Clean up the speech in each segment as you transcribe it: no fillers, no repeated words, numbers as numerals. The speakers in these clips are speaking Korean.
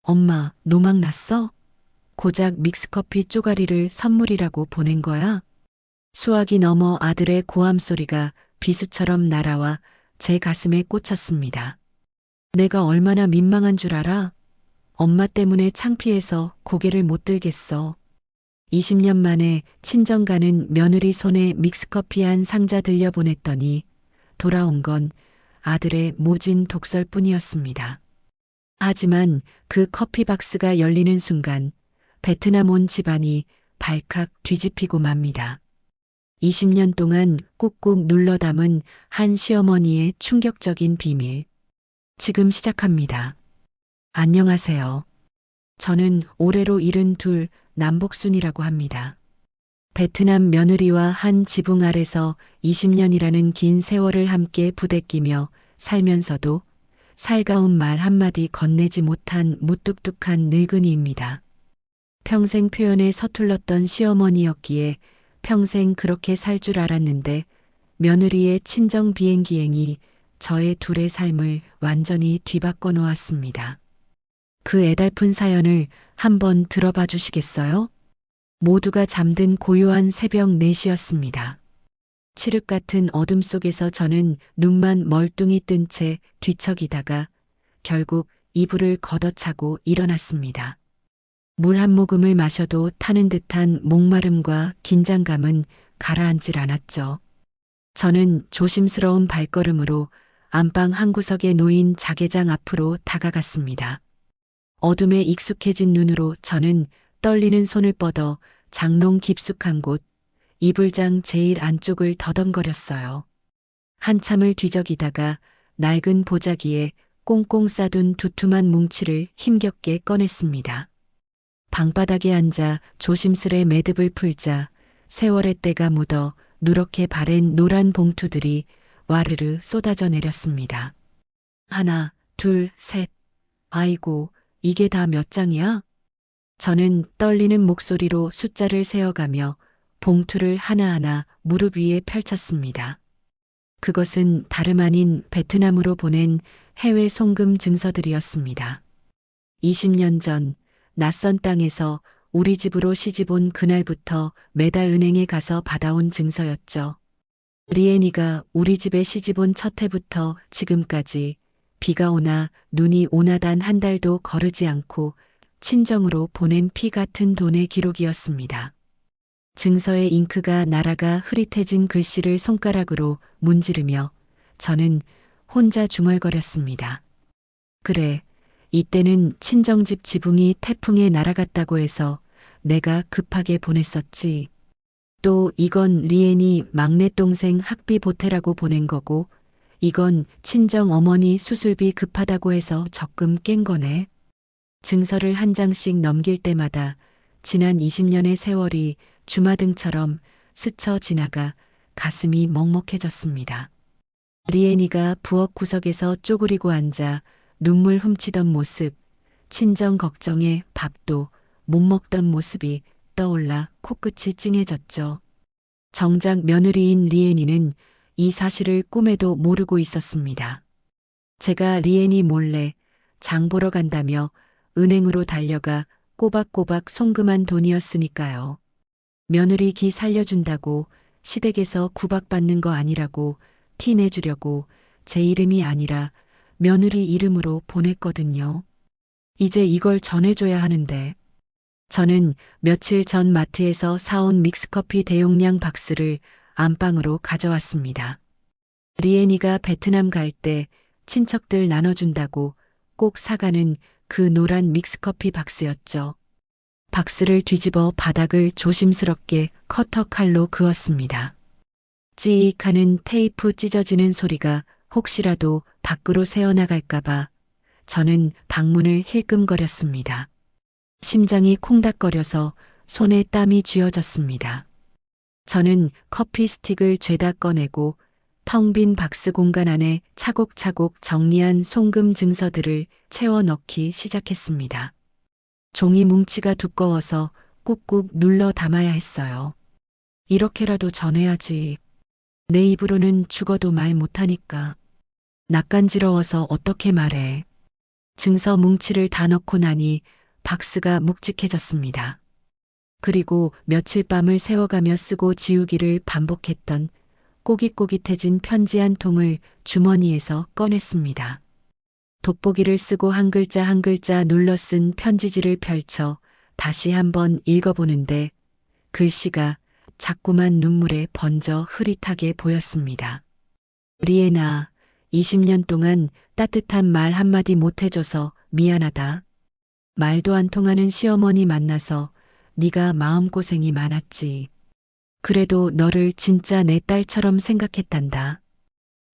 엄마, 노막 났어? 고작 믹스커피 쪼가리를 선물이라고 보낸 거야? 수화기 너머 아들의 고함 소리가 비수처럼 날아와 제 가슴에 꽂혔습니다. 내가 얼마나 민망한 줄 알아? 엄마 때문에 창피해서 고개를 못 들겠어. 20년 만에 친정 가는 며느리 손에 믹스커피 한 상자 들려보냈더니 돌아온 건 아들의 모진 독설뿐이었습니다. 하지만 그 커피 박스가 열리는 순간 베트남 온 집안이 발칵 뒤집히고 맙니다. 20년 동안 꾹꾹 눌러 담은 한 시어머니의 충격적인 비밀. 지금 시작합니다. 안녕하세요. 저는 올해로 72 남복순이라고 합니다. 베트남 며느리와 한 지붕 아래서 20년이라는 긴 세월을 함께 부대끼며 살면서도 살가운 말 한마디 건네지 못한 무뚝뚝한 늙은이입니다. 평생 표현에 서툴렀던 시어머니였기에 평생 그렇게 살 줄 알았는데 며느리의 친정 비행기행이 저의 둘의 삶을 완전히 뒤바꿔 놓았습니다. 그 애달픈 사연을 한번 들어봐 주시겠어요? 모두가 잠든 고요한 새벽 4시였습니다. 칠흑 같은 어둠 속에서 저는 눈만 멀뚱히 뜬 채 뒤척이다가 결국 이불을 걷어차고 일어났습니다. 물 한 모금을 마셔도 타는 듯한 목마름과 긴장감은 가라앉질 않았죠. 저는 조심스러운 발걸음으로 안방 한 구석에 놓인 자개장 앞으로 다가갔습니다. 어둠에 익숙해진 눈으로 저는 떨리는 손을 뻗어 장롱 깊숙한 곳, 이불장 제일 안쪽을 더듬거렸어요. 한참을 뒤적이다가 낡은 보자기에 꽁꽁 싸둔 두툼한 뭉치를 힘겹게 꺼냈습니다. 방바닥에 앉아 조심스레 매듭을 풀자 세월의 때가 묻어 누렇게 바랜 노란 봉투들이 와르르 쏟아져 내렸습니다. 하나, 둘, 셋. 아이고, 이게 다 몇 장이야? 저는 떨리는 목소리로 숫자를 세어가며 봉투를 하나하나 무릎 위에 펼쳤습니다. 그것은 다름 아닌 베트남으로 보낸 해외 송금 증서들이었습니다. 20년 전 낯선 땅에서 우리 집으로 시집온 그날부터 매달 은행에 가서 받아온 증서였죠. 리엔이가 우리 집에 시집온 첫 해부터 지금까지 비가 오나 눈이 오나 단 한 달도 거르지 않고 친정으로 보낸 피 같은 돈의 기록이었습니다. 증서의 잉크가 날아가 흐릿해진 글씨를 손가락으로 문지르며 저는 혼자 중얼거렸습니다. 그래, 이때는 친정집 지붕이 태풍에 날아갔다고 해서 내가 급하게 보냈었지. 또 이건 리엔이 막내 동생 학비 보태라고 보낸 거고 이건 친정 어머니 수술비 급하다고 해서 적금 깬 거네. 증서를 한 장씩 넘길 때마다 지난 20년의 세월이 주마등처럼 스쳐 지나가 가슴이 먹먹해졌습니다. 리엔이가 부엌 구석에서 쪼그리고 앉아 눈물 훔치던 모습, 친정 걱정에 밥도 못 먹던 모습이 떠올라 코끝이 찡해졌죠. 정작 며느리인 리엔이는 이 사실을 꿈에도 모르고 있었습니다. 제가 리엔이 몰래 장 보러 간다며 은행으로 달려가 꼬박꼬박 송금한 돈이었으니까요. 며느리 기 살려준다고 시댁에서 구박받는 거 아니라고 티 내주려고 제 이름이 아니라 며느리 이름으로 보냈거든요. 이제 이걸 전해줘야 하는데. 저는 며칠 전 마트에서 사온 믹스커피 대용량 박스를 안방으로 가져왔습니다. 리엔이가 베트남 갈 때 친척들 나눠준다고 꼭 사가는 그 노란 믹스커피 박스였죠. 박스를 뒤집어 바닥을 조심스럽게 커터 칼로 그었습니다. 찌익 하는 테이프 찢어지는 소리가 혹시라도 밖으로 새어나갈까봐 저는 방문을 힐끔거렸습니다. 심장이 콩닥거려서 손에 땀이 쥐어졌습니다. 저는 커피 스틱을 죄다 꺼내고 텅 빈 박스 공간 안에 차곡차곡 정리한 송금 증서들을 채워 넣기 시작했습니다. 종이 뭉치가 두꺼워서 꾹꾹 눌러 담아야 했어요. 이렇게라도 전해야지. 내 입으로는 죽어도 말 못하니까. 낯간지러워서 어떻게 말해. 증서 뭉치를 다 넣고 나니 박스가 묵직해졌습니다. 그리고 며칠 밤을 새워가며 쓰고 지우기를 반복했던 꼬깃꼬깃해진 편지 한 통을 주머니에서 꺼냈습니다. 돋보기를 쓰고 한 글자 한 글자 눌러 쓴 편지지를 펼쳐 다시 한번 읽어보는데 글씨가 자꾸만 눈물에 번져 흐릿하게 보였습니다. 리에나, 20년 동안 따뜻한 말 한마디 못해줘서 미안하다. 말도 안 통하는 시어머니 만나서 네가 마음고생이 많았지. 그래도 너를 진짜 내 딸처럼 생각했단다.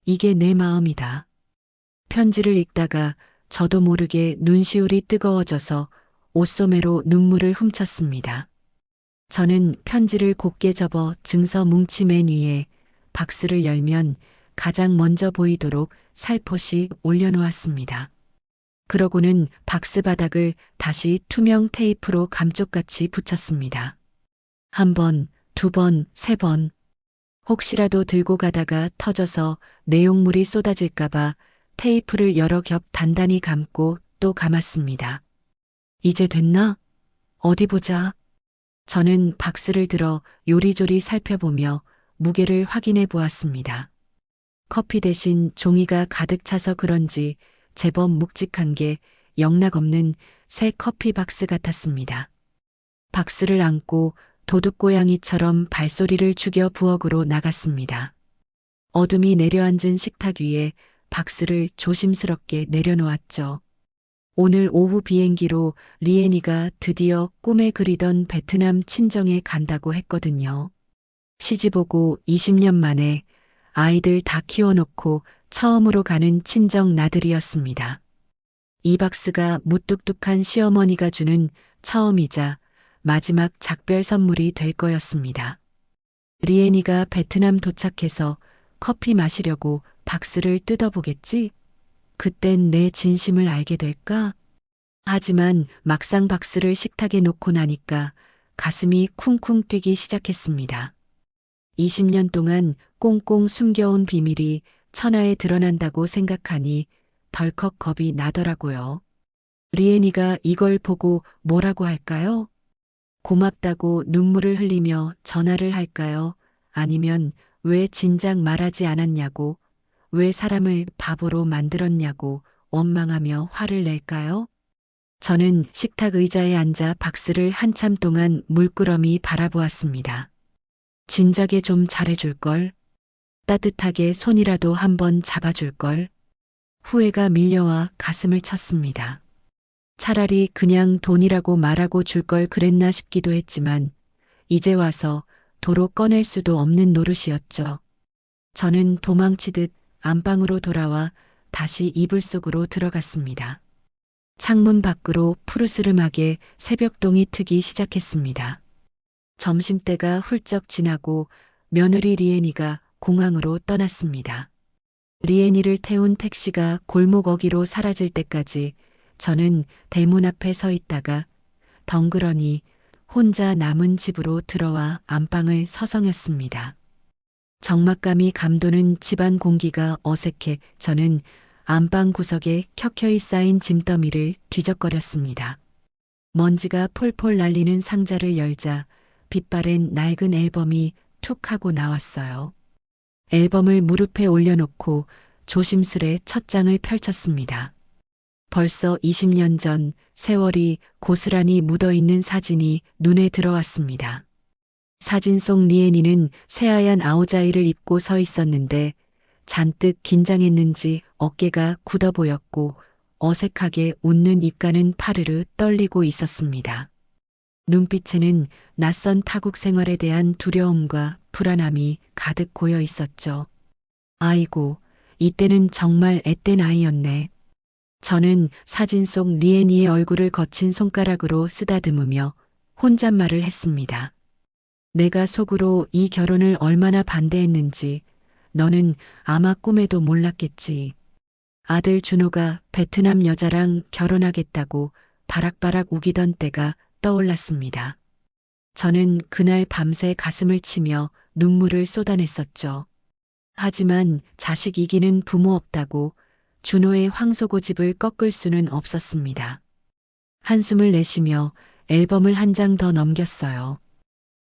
이게 내 마음이다. 편지를 읽다가 저도 모르게 눈시울이 뜨거워져서 옷소매로 눈물을 훔쳤습니다. 저는 편지를 곱게 접어 증서 뭉치 맨 위에 박스를 열면 가장 먼저 보이도록 살포시 올려놓았습니다. 그러고는 박스 바닥을 다시 투명 테이프로 감쪽같이 붙였습니다. 한 번, 두 번, 세 번. 혹시라도 들고 가다가 터져서 내용물이 쏟아질까봐 테이프를 여러 겹 단단히 감고 또 감았습니다. 이제 됐나? 어디 보자. 저는 박스를 들어 요리조리 살펴보며 무게를 확인해 보았습니다. 커피 대신 종이가 가득 차서 그런지 제법 묵직한 게 영락없는 새 커피 박스 같았습니다. 박스를 안고 도둑고양이처럼 발소리를 죽여 부엌으로 나갔습니다. 어둠이 내려앉은 식탁 위에 박스를 조심스럽게 내려놓았죠. 오늘 오후 비행기로 리에니가 드디어 꿈에 그리던 베트남 친정에 간다고 했거든요. 시집 오고 20년 만에 아이들 다 키워놓고 처음으로 가는 친정 나들이였습니다. 이 박스가 무뚝뚝한 시어머니가 주는 처음이자 마지막 작별 선물이 될 거였습니다. 리에니가 베트남 도착해서 커피 마시려고 박스를 뜯어보겠지? 그땐 내 진심을 알게 될까? 하지만 막상 박스를 식탁에 놓고 나니까 가슴이 쿵쿵 뛰기 시작했습니다. 20년 동안 꽁꽁 숨겨온 비밀이 천하에 드러난다고 생각하니 덜컥 겁이 나더라고요. 리에니가 이걸 보고 뭐라고 할까요? 고맙다고 눈물을 흘리며 전화를 할까요? 아니면 왜 진작 말하지 않았냐고, 왜 사람을 바보로 만들었냐고 원망하며 화를 낼까요? 저는 식탁 의자에 앉아 박스를 한참 동안 물끄러미 바라보았습니다. 진작에 좀 잘해줄걸. 따뜻하게 손이라도 한번 잡아줄걸. 후회가 밀려와 가슴을 쳤습니다. 차라리 그냥 돈이라고 말하고 줄 걸 그랬나 싶기도 했지만 이제 와서 도로 꺼낼 수도 없는 노릇이었죠. 저는 도망치듯 안방으로 돌아와 다시 이불 속으로 들어갔습니다. 창문 밖으로 푸르스름하게 새벽동이 트기 시작했습니다. 점심때가 훌쩍 지나고 며느리 리에니가 공항으로 떠났습니다. 리에니를 태운 택시가 골목 어귀로 사라질 때까지 저는 대문 앞에 서 있다가 덩그러니 혼자 남은 집으로 들어와 안방을 서성였습니다. 적막감이 감도는 집안 공기가 어색해 저는 안방 구석에 켜켜이 쌓인 짐더미를 뒤적거렸습니다. 먼지가 폴폴 날리는 상자를 열자 빛바랜 낡은 앨범이 툭 하고 나왔어요. 앨범을 무릎에 올려놓고 조심스레 첫 장을 펼쳤습니다. 벌써 20년 전 세월이 고스란히 묻어있는 사진이 눈에 들어왔습니다. 사진 속 리에니는 새하얀 아우자이를 입고 서 있었는데 잔뜩 긴장했는지 어깨가 굳어 보였고 어색하게 웃는 입가는 파르르 떨리고 있었습니다. 눈빛에는 낯선 타국 생활에 대한 두려움과 불안함이 가득 고여 있었죠. 아이고, 이때는 정말 앳된 아이였네. 저는 사진 속 리에니의 얼굴을 거친 손가락으로 쓰다듬으며 혼잣말을 했습니다. 내가 속으로 이 결혼을 얼마나 반대했는지 너는 아마 꿈에도 몰랐겠지. 아들 준호가 베트남 여자랑 결혼하겠다고 바락바락 우기던 때가 떠올랐습니다. 저는 그날 밤새 가슴을 치며 눈물을 쏟아냈었죠. 하지만 자식 이기는 부모 없다고 준호의 황소고집을 꺾을 수는 없었습니다. 한숨을 내쉬며 앨범을 한 장 더 넘겼어요.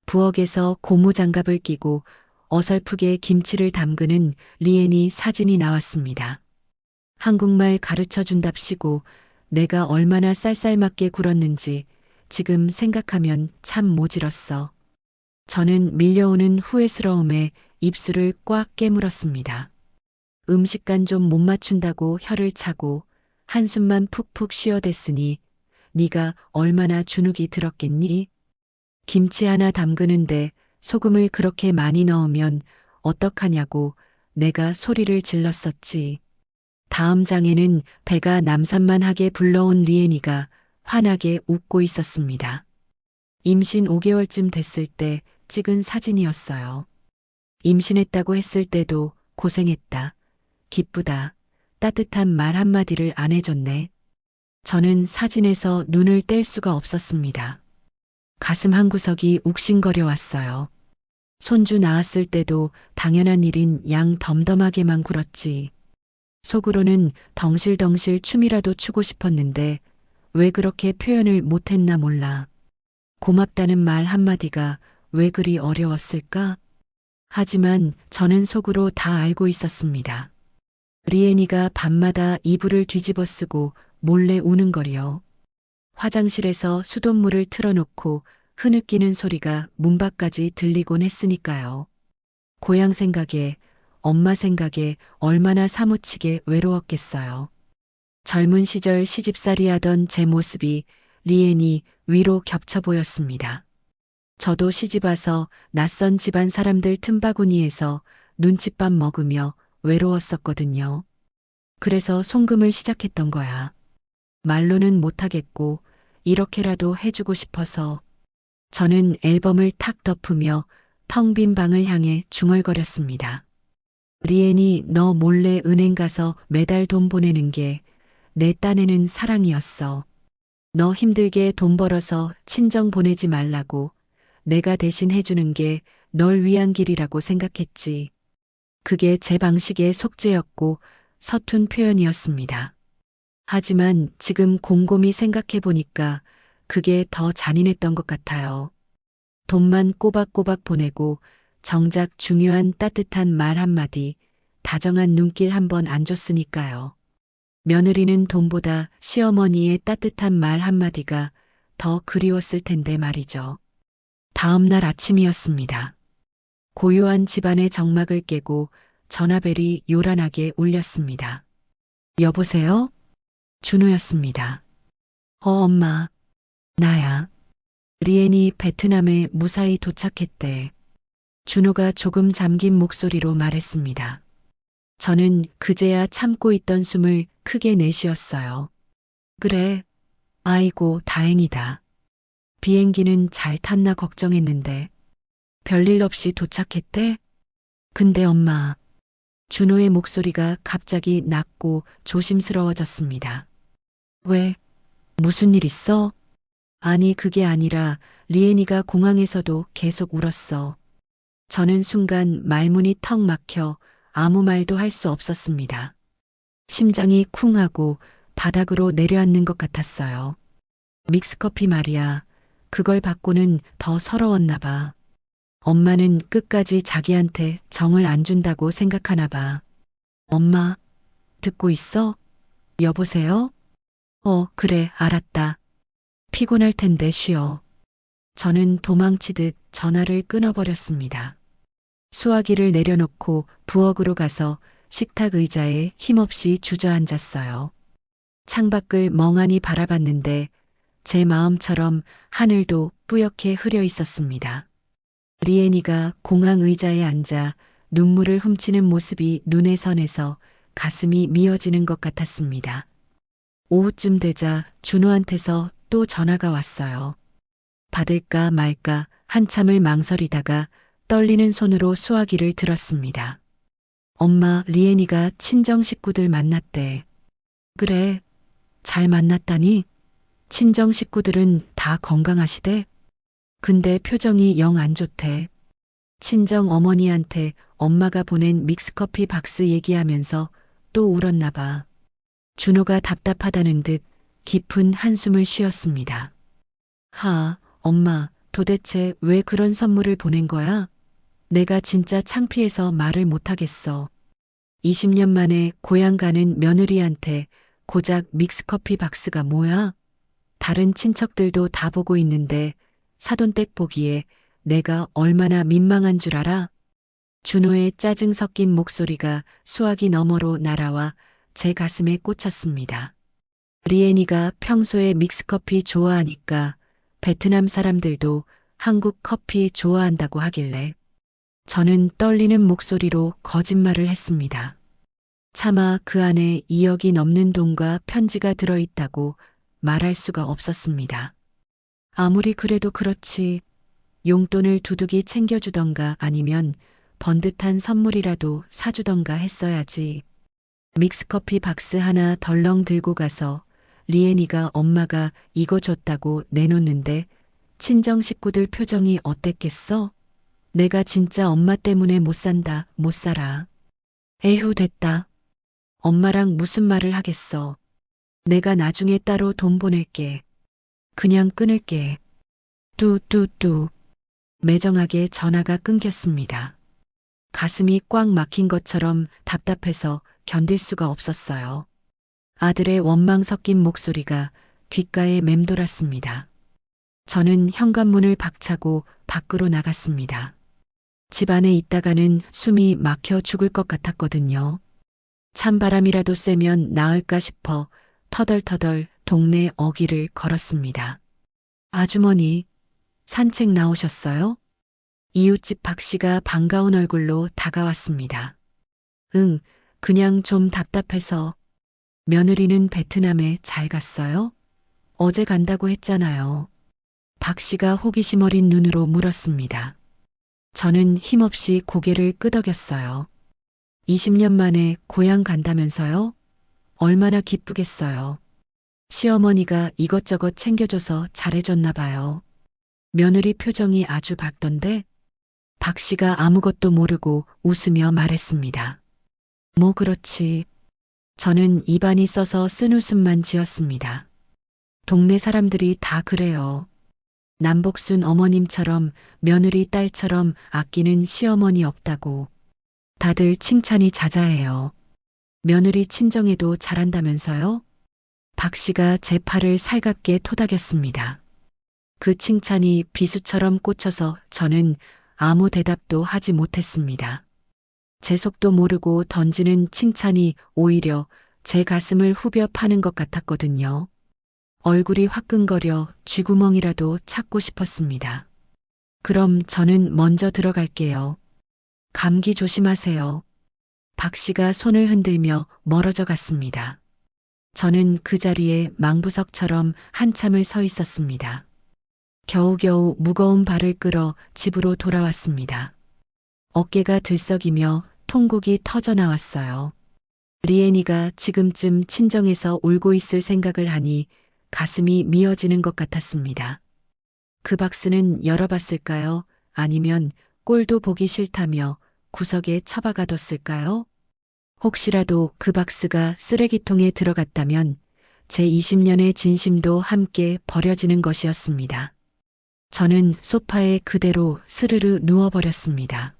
부엌에서 고무장갑을 끼고 어설프게 김치를 담그는 리엔이 사진이 나왔습니다. 한국말 가르쳐 준답시고 내가 얼마나 쌀쌀맞게 굴었는지 지금 생각하면 참 모질었어. 저는 밀려오는 후회스러움에 입술을 꽉 깨물었습니다. 음식간 좀 못 맞춘다고 혀를 차고 한숨만 푹푹 쉬어댔으니 네가 얼마나 주눅이 들었겠니? 김치 하나 담그는데 소금을 그렇게 많이 넣으면 어떡하냐고 내가 소리를 질렀었지. 다음 장에는 배가 남산만하게 불러온 리엔이가 환하게 웃고 있었습니다. 임신 5개월쯤 됐을 때 찍은 사진이었어요. 임신했다고 했을 때도 고생했다. 기쁘다. 따뜻한 말 한마디를 안 해줬네. 저는 사진에서 눈을 뗄 수가 없었습니다. 가슴 한구석이 욱신거려 왔어요. 손주 낳았을 때도 당연한 일인 양 덤덤하게만 굴었지. 속으로는 덩실덩실 춤이라도 추고 싶었는데 왜 그렇게 표현을 못했나 몰라. 고맙다는 말 한마디가 왜 그리 어려웠을까? 하지만 저는 속으로 다 알고 있었습니다. 리엔이가 밤마다 이불을 뒤집어 쓰고 몰래 우는 거리요. 화장실에서 수돗물을 틀어놓고 흐느끼는 소리가 문 밖까지 들리곤 했으니까요. 고향 생각에, 엄마 생각에 얼마나 사무치게 외로웠겠어요. 젊은 시절 시집살이 하던 제 모습이 리엔이 위로 겹쳐 보였습니다. 저도 시집 와서 낯선 집안 사람들 틈바구니에서 눈칫밥 먹으며 외로웠었거든요. 그래서 송금을 시작했던 거야. 말로는 못하겠고 이렇게라도 해주고 싶어서. 저는 앨범을 탁 덮으며 텅 빈 방을 향해 중얼거렸습니다. 리엔이 너 몰래 은행 가서 매달 돈 보내는 게 내 딴에는 사랑이었어. 너 힘들게 돈 벌어서 친정 보내지 말라고 내가 대신 해주는 게 널 위한 길이라고 생각했지. 그게 제 방식의 속죄였고 서툰 표현이었습니다. 하지만 지금 곰곰이 생각해 보니까 그게 더 잔인했던 것 같아요. 돈만 꼬박꼬박 보내고 정작 중요한 따뜻한 말 한마디, 다정한 눈길 한번 안 줬으니까요. 며느리는 돈보다 시어머니의 따뜻한 말 한마디가 더 그리웠을 텐데 말이죠. 다음 날 아침이었습니다. 고요한 집안의 정막을 깨고 전화벨이 요란하게 울렸습니다. 여보세요? 준호였습니다. 엄마. 나야. 리엔이 베트남에 무사히 도착했대. 준호가 조금 잠긴 목소리로 말했습니다. 저는 그제야 참고 있던 숨을 크게 내쉬었어요. 그래. 아이고, 다행이다. 비행기는 잘 탔나 걱정했는데. 별일 없이 도착했대? 근데 엄마. 준호의 목소리가 갑자기 낮고 조심스러워졌습니다. 왜? 무슨 일 있어? 아니, 그게 아니라 리엔이가 공항에서도 계속 울었어. 저는 순간 말문이 턱 막혀 아무 말도 할 수 없었습니다. 심장이 쿵하고 바닥으로 내려앉는 것 같았어요. 믹스커피 말이야. 그걸 받고는 더 서러웠나 봐. 엄마는 끝까지 자기한테 정을 안 준다고 생각하나 봐. 엄마, 듣고 있어? 여보세요? 그래, 알았다. 피곤할 텐데 쉬어. 저는 도망치듯 전화를 끊어버렸습니다. 수화기를 내려놓고 부엌으로 가서 식탁 의자에 힘없이 주저앉았어요. 창밖을 멍하니 바라봤는데 제 마음처럼 하늘도 뿌옇게 흐려 있었습니다. 리엔이가 공항 의자에 앉아 눈물을 훔치는 모습이 눈에 선해서 가슴이 미어지는 것 같았습니다. 오후쯤 되자 준호한테서 또 전화가 왔어요. 받을까 말까 한참을 망설이다가 떨리는 손으로 수화기를 들었습니다. 엄마, 리엔이가 친정 식구들 만났대. 그래, 잘 만났다니? 친정 식구들은 다 건강하시대? 근데 표정이 영 안 좋대. 친정 어머니한테 엄마가 보낸 믹스커피 박스 얘기하면서 또 울었나 봐. 준호가 답답하다는 듯 깊은 한숨을 쉬었습니다. 엄마, 도대체 왜 그런 선물을 보낸 거야? 내가 진짜 창피해서 말을 못하겠어. 20년 만에 고향 가는 며느리한테 고작 믹스커피 박스가 뭐야? 다른 친척들도 다 보고 있는데 사돈댁 보기에 내가 얼마나 민망한 줄 알아? 준호의 짜증 섞인 목소리가 수화기 너머로 날아와 제 가슴에 꽂혔습니다. 리엔이가 평소에 믹스커피 좋아하니까 베트남 사람들도 한국 커피 좋아한다고 하길래 저는 떨리는 목소리로 거짓말을 했습니다. 차마 그 안에 2억이 넘는 돈과 편지가 들어있다고 말할 수가 없었습니다. 아무리 그래도 그렇지 용돈을 두둑이 챙겨주던가 아니면 번듯한 선물이라도 사주던가 했어야지. 믹스커피 박스 하나 덜렁 들고 가서 리엔이가 엄마가 이거 줬다고 내놓는데 친정 식구들 표정이 어땠겠어? 내가 진짜 엄마 때문에 못 산다, 못 살아. 에휴, 됐다. 엄마랑 무슨 말을 하겠어. 내가 나중에 따로 돈 보낼게. 그냥 끊을게. 뚜뚜뚜. 매정하게 전화가 끊겼습니다. 가슴이 꽉 막힌 것처럼 답답해서 견딜 수가 없었어요. 아들의 원망 섞인 목소리가 귓가에 맴돌았습니다. 저는 현관문을 박차고 밖으로 나갔습니다. 집 안에 있다가는 숨이 막혀 죽을 것 같았거든요. 찬바람이라도 쐬면 나을까 싶어 터덜터덜 동네 어귀를 걸었습니다. 아주머니, 산책 나오셨어요? 이웃집 박 씨가 반가운 얼굴로 다가왔습니다. 응, 그냥 좀 답답해서. 며느리는 베트남에 잘 갔어요? 어제 간다고 했잖아요. 박 씨가 호기심 어린 눈으로 물었습니다. 저는 힘없이 고개를 끄덕였어요. 20년 만에 고향 간다면서요? 얼마나 기쁘겠어요. 시어머니가 이것저것 챙겨줘서 잘해줬나 봐요. 며느리 표정이 아주 밝던데 박 씨가 아무것도 모르고 웃으며 말했습니다. 뭐 그렇지. 저는 입안이 써서 쓴웃음만 지었습니다. 동네 사람들이 다 그래요. 남복순 어머님처럼 며느리 딸처럼 아끼는 시어머니 없다고. 다들 칭찬이 자자해요. 며느리 친정에도 잘한다면서요? 박 씨가 제 팔을 살갑게 토닥였습니다. 그 칭찬이 비수처럼 꽂혀서 저는 아무 대답도 하지 못했습니다. 제 속도 모르고 던지는 칭찬이 오히려 제 가슴을 후벼 파는 것 같았거든요. 얼굴이 화끈거려 쥐구멍이라도 찾고 싶었습니다. 그럼 저는 먼저 들어갈게요. 감기 조심하세요. 박 씨가 손을 흔들며 멀어져 갔습니다. 저는 그 자리에 망부석처럼 한참을 서 있었습니다. 겨우겨우 무거운 발을 끌어 집으로 돌아왔습니다. 어깨가 들썩이며 통곡이 터져 나왔어요. 리엔이가 지금쯤 친정에서 울고 있을 생각을 하니 가슴이 미어지는 것 같았습니다. 그 박스는 열어봤을까요? 아니면 꼴도 보기 싫다며 구석에 처박아뒀을까요? 혹시라도 그 박스가 쓰레기통에 들어갔다면 제 20년의 진심도 함께 버려지는 것이었습니다. 저는 소파에 그대로 스르르 누워버렸습니다.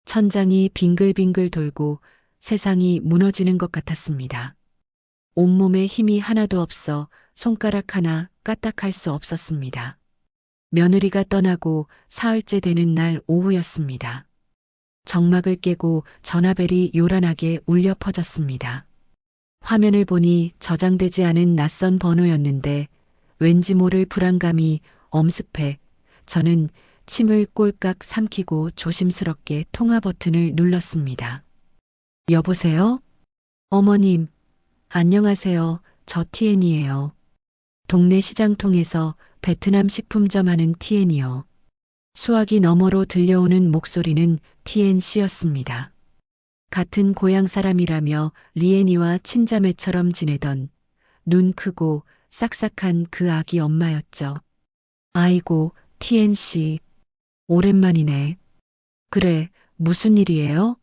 천장이 빙글빙글 돌고 세상이 무너지는 것 같았습니다. 온몸에 힘이 하나도 없어 손가락 하나 까딱할 수 없었습니다. 며느리가 떠나고 사흘째 되는 날 오후였습니다. 정막을 깨고 전화벨이 요란하게 울려 퍼졌습니다. 화면을 보니 저장되지 않은 낯선 번호였는데 왠지 모를 불안감이 엄습해 저는 침을 꼴깍 삼키고 조심스럽게 통화 버튼을 눌렀습니다. 여보세요? 어머님, 안녕하세요. 저 티엔이에요. 동네 시장통에서 베트남 식품점 하는 티엔이요. 수화기 너머로 들려오는 목소리는 티엔 씨였습니다. 같은 고향 사람이라며 리엔이와 친자매처럼 지내던 눈 크고 싹싹한 그 아기 엄마였죠. 아이고, 티엔 씨. 오랜만이네. 그래, 무슨 일이에요?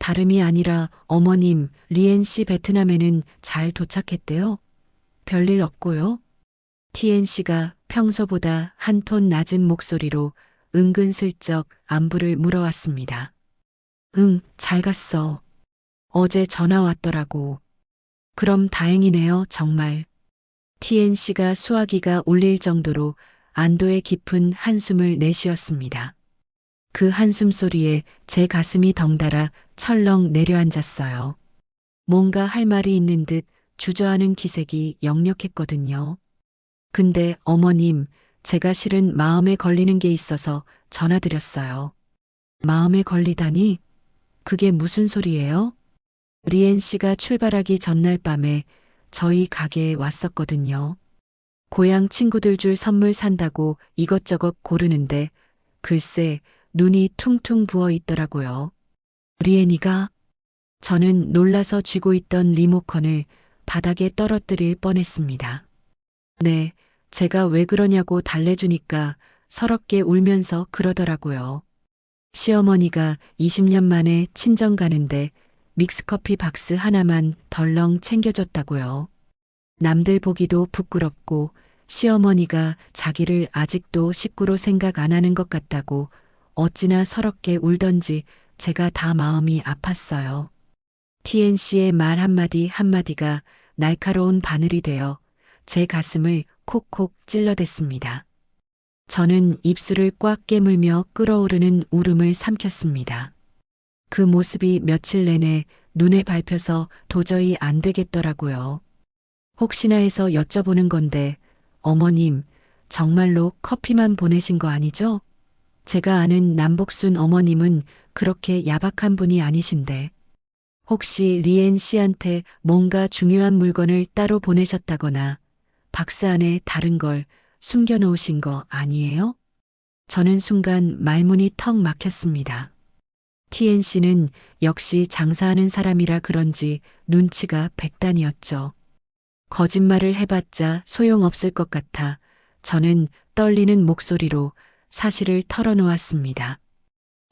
다름이 아니라 어머님, 리엔 씨 베트남에는 잘 도착했대요. 별일 없고요. 티엔 씨가 평소보다 한 톤 낮은 목소리로 은근슬쩍 안부를 물어왔습니다. 응, 잘 갔어. 어제 전화 왔더라고. 그럼 다행이네요, 정말. 티엔 씨가 수화기가 울릴 정도로 안도의 깊은 한숨을 내쉬었습니다. 그 한숨 소리에 제 가슴이 덩달아 철렁 내려앉았어요. 뭔가 할 말이 있는 듯 주저하는 기색이 역력했거든요. 근데 어머님, 제가 실은 마음에 걸리는 게 있어서 전화드렸어요. 마음에 걸리다니? 그게 무슨 소리예요? 리엔 씨가 출발하기 전날 밤에 저희 가게에 왔었거든요. 고향 친구들 줄 선물 산다고 이것저것 고르는데 글쎄 눈이 퉁퉁 부어 있더라고요. 리엔이가 저는 놀라서 쥐고 있던 리모컨을 바닥에 떨어뜨릴 뻔했습니다. 네, 제가 왜 그러냐고 달래주니까 서럽게 울면서 그러더라고요. 시어머니가 20년 만에 친정 가는데 믹스커피 박스 하나만 덜렁 챙겨줬다고요. 남들 보기도 부끄럽고 시어머니가 자기를 아직도 식구로 생각 안 하는 것 같다고 어찌나 서럽게 울던지 제가 다 마음이 아팠어요. TNC의 말 한마디 한마디가 날카로운 바늘이 되어 제 가슴을 콕콕 찔러댔습니다. 저는 입술을 꽉 깨물며 끓어오르는 울음을 삼켰습니다. 그 모습이 며칠 내내 눈에 밟혀서 도저히 안 되겠더라고요. 혹시나 해서 여쭤보는 건데, 어머님, 정말로 커피만 보내신 거 아니죠? 제가 아는 남복순 어머님은 그렇게 야박한 분이 아니신데, 혹시 리엔 씨한테 뭔가 중요한 물건을 따로 보내셨다거나 박스 안에 다른 걸 숨겨놓으신 거 아니에요? 저는 순간 말문이 턱 막혔습니다. TNC는 역시 장사하는 사람이라 그런지 눈치가 백단이었죠. 거짓말을 해봤자 소용없을 것 같아 저는 떨리는 목소리로 사실을 털어놓았습니다.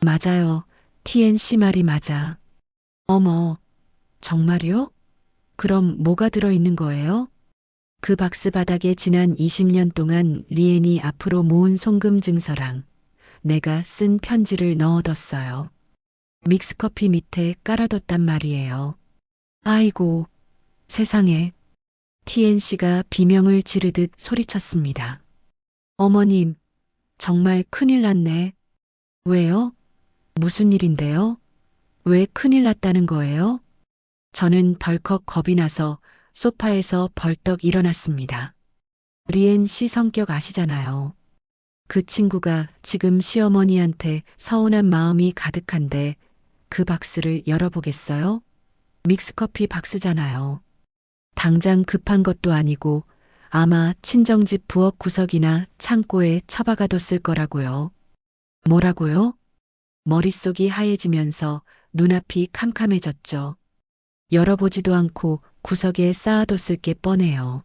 맞아요. TNC 말이 맞아. 어머, 정말요? 그럼 뭐가 들어있는 거예요? 그 박스 바닥에 지난 20년 동안 리엔이 앞으로 모은 송금 증서랑 내가 쓴 편지를 넣어뒀어요. 믹스커피 밑에 깔아뒀단 말이에요. 아이고, 세상에. TNC가 비명을 지르듯 소리쳤습니다. 어머님, 정말 큰일 났네. 왜요? 무슨 일인데요? 왜 큰일 났다는 거예요? 저는 덜컥 겁이 나서 소파에서 벌떡 일어났습니다. 리엔 씨 성격 아시잖아요. 그 친구가 지금 시어머니한테 서운한 마음이 가득한데 그 박스를 열어보겠어요? 믹스커피 박스잖아요. 당장 급한 것도 아니고 아마 친정집 부엌 구석이나 창고에 처박아뒀을 거라고요. 뭐라고요? 머릿속이 하얘지면서 눈앞이 캄캄해졌죠. 열어보지도 않고 구석에 쌓아뒀을 게 뻔해요.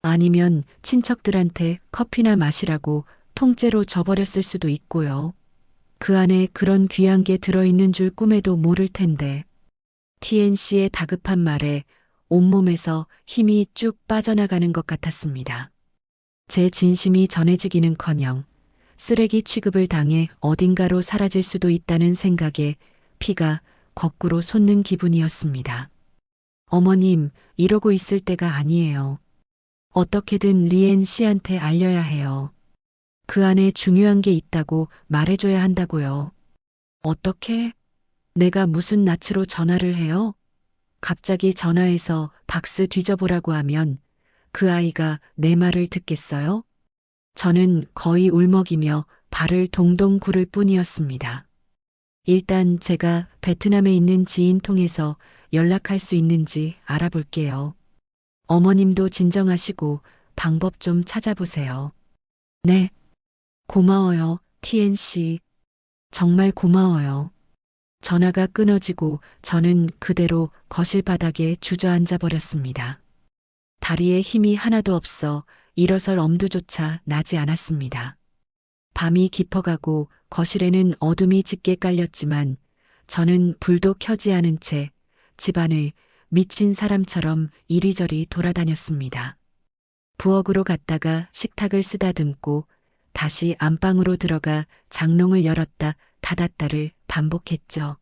아니면 친척들한테 커피나 마시라고 통째로 줘버렸을 수도 있고요. 그 안에 그런 귀한 게 들어있는 줄 꿈에도 모를 텐데. TNC의 다급한 말에 온몸에서 힘이 쭉 빠져나가는 것 같았습니다. 제 진심이 전해지기는커녕 쓰레기 취급을 당해 어딘가로 사라질 수도 있다는 생각에 피가 거꾸로 솟는 기분이었습니다. 어머님, 이러고 있을 때가 아니에요. 어떻게든 리엔 씨한테 알려야 해요. 그 안에 중요한 게 있다고 말해줘야 한다고요. 어떻게? 내가 무슨 낯으로 전화를 해요? 갑자기 전화해서 박스 뒤져보라고 하면 그 아이가 내 말을 듣겠어요? 저는 거의 울먹이며 발을 동동 구를 뿐이었습니다. 일단 제가 베트남에 있는 지인 통해서 연락할 수 있는지 알아볼게요. 어머님도 진정하시고 방법 좀 찾아보세요. 네. 고마워요, TNC. 정말 고마워요. 전화가 끊어지고 저는 그대로 거실 바닥에 주저앉아 버렸습니다. 다리에 힘이 하나도 없어 일어설 엄두조차 나지 않았습니다. 밤이 깊어가고 거실에는 어둠이 짙게 깔렸지만 저는 불도 켜지 않은 채 집안을 미친 사람처럼 이리저리 돌아다녔습니다. 부엌으로 갔다가 식탁을 쓰다듬고 다시 안방으로 들어가 장롱을 열었다 닫았다를 반복했죠.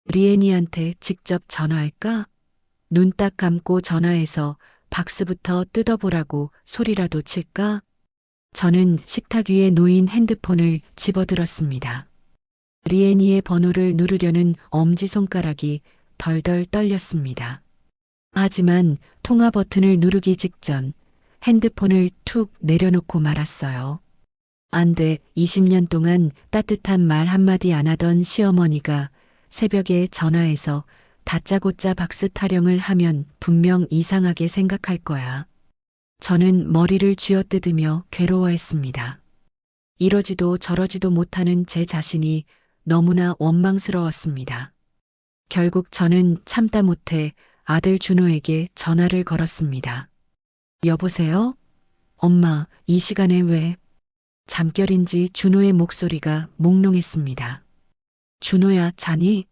리애니한테 직접 전화할까? 눈 딱 감고 전화해서 박스부터 뜯어보라고 소리라도 칠까? 저는 식탁 위에 놓인 핸드폰을 집어들었습니다. 리애니의 번호를 누르려는 엄지손가락이 덜덜 떨렸습니다. 하지만 통화 버튼을 누르기 직전 핸드폰을 툭 내려놓고 말았어요. 안 돼, 20년 동안 따뜻한 말 한마디 안 하던 시어머니가 새벽에 전화해서 다짜고짜 박스 타령을 하면 분명 이상하게 생각할 거야. 저는 머리를 쥐어뜯으며 괴로워했습니다. 이러지도 저러지도 못하는 제 자신이 너무나 원망스러웠습니다. 결국 저는 참다 못해 아들 준호에게 전화를 걸었습니다. 여보세요? 엄마, 이 시간에 왜? 잠결인지 준호의 목소리가 몽롱했습니다. 준호야, 자니?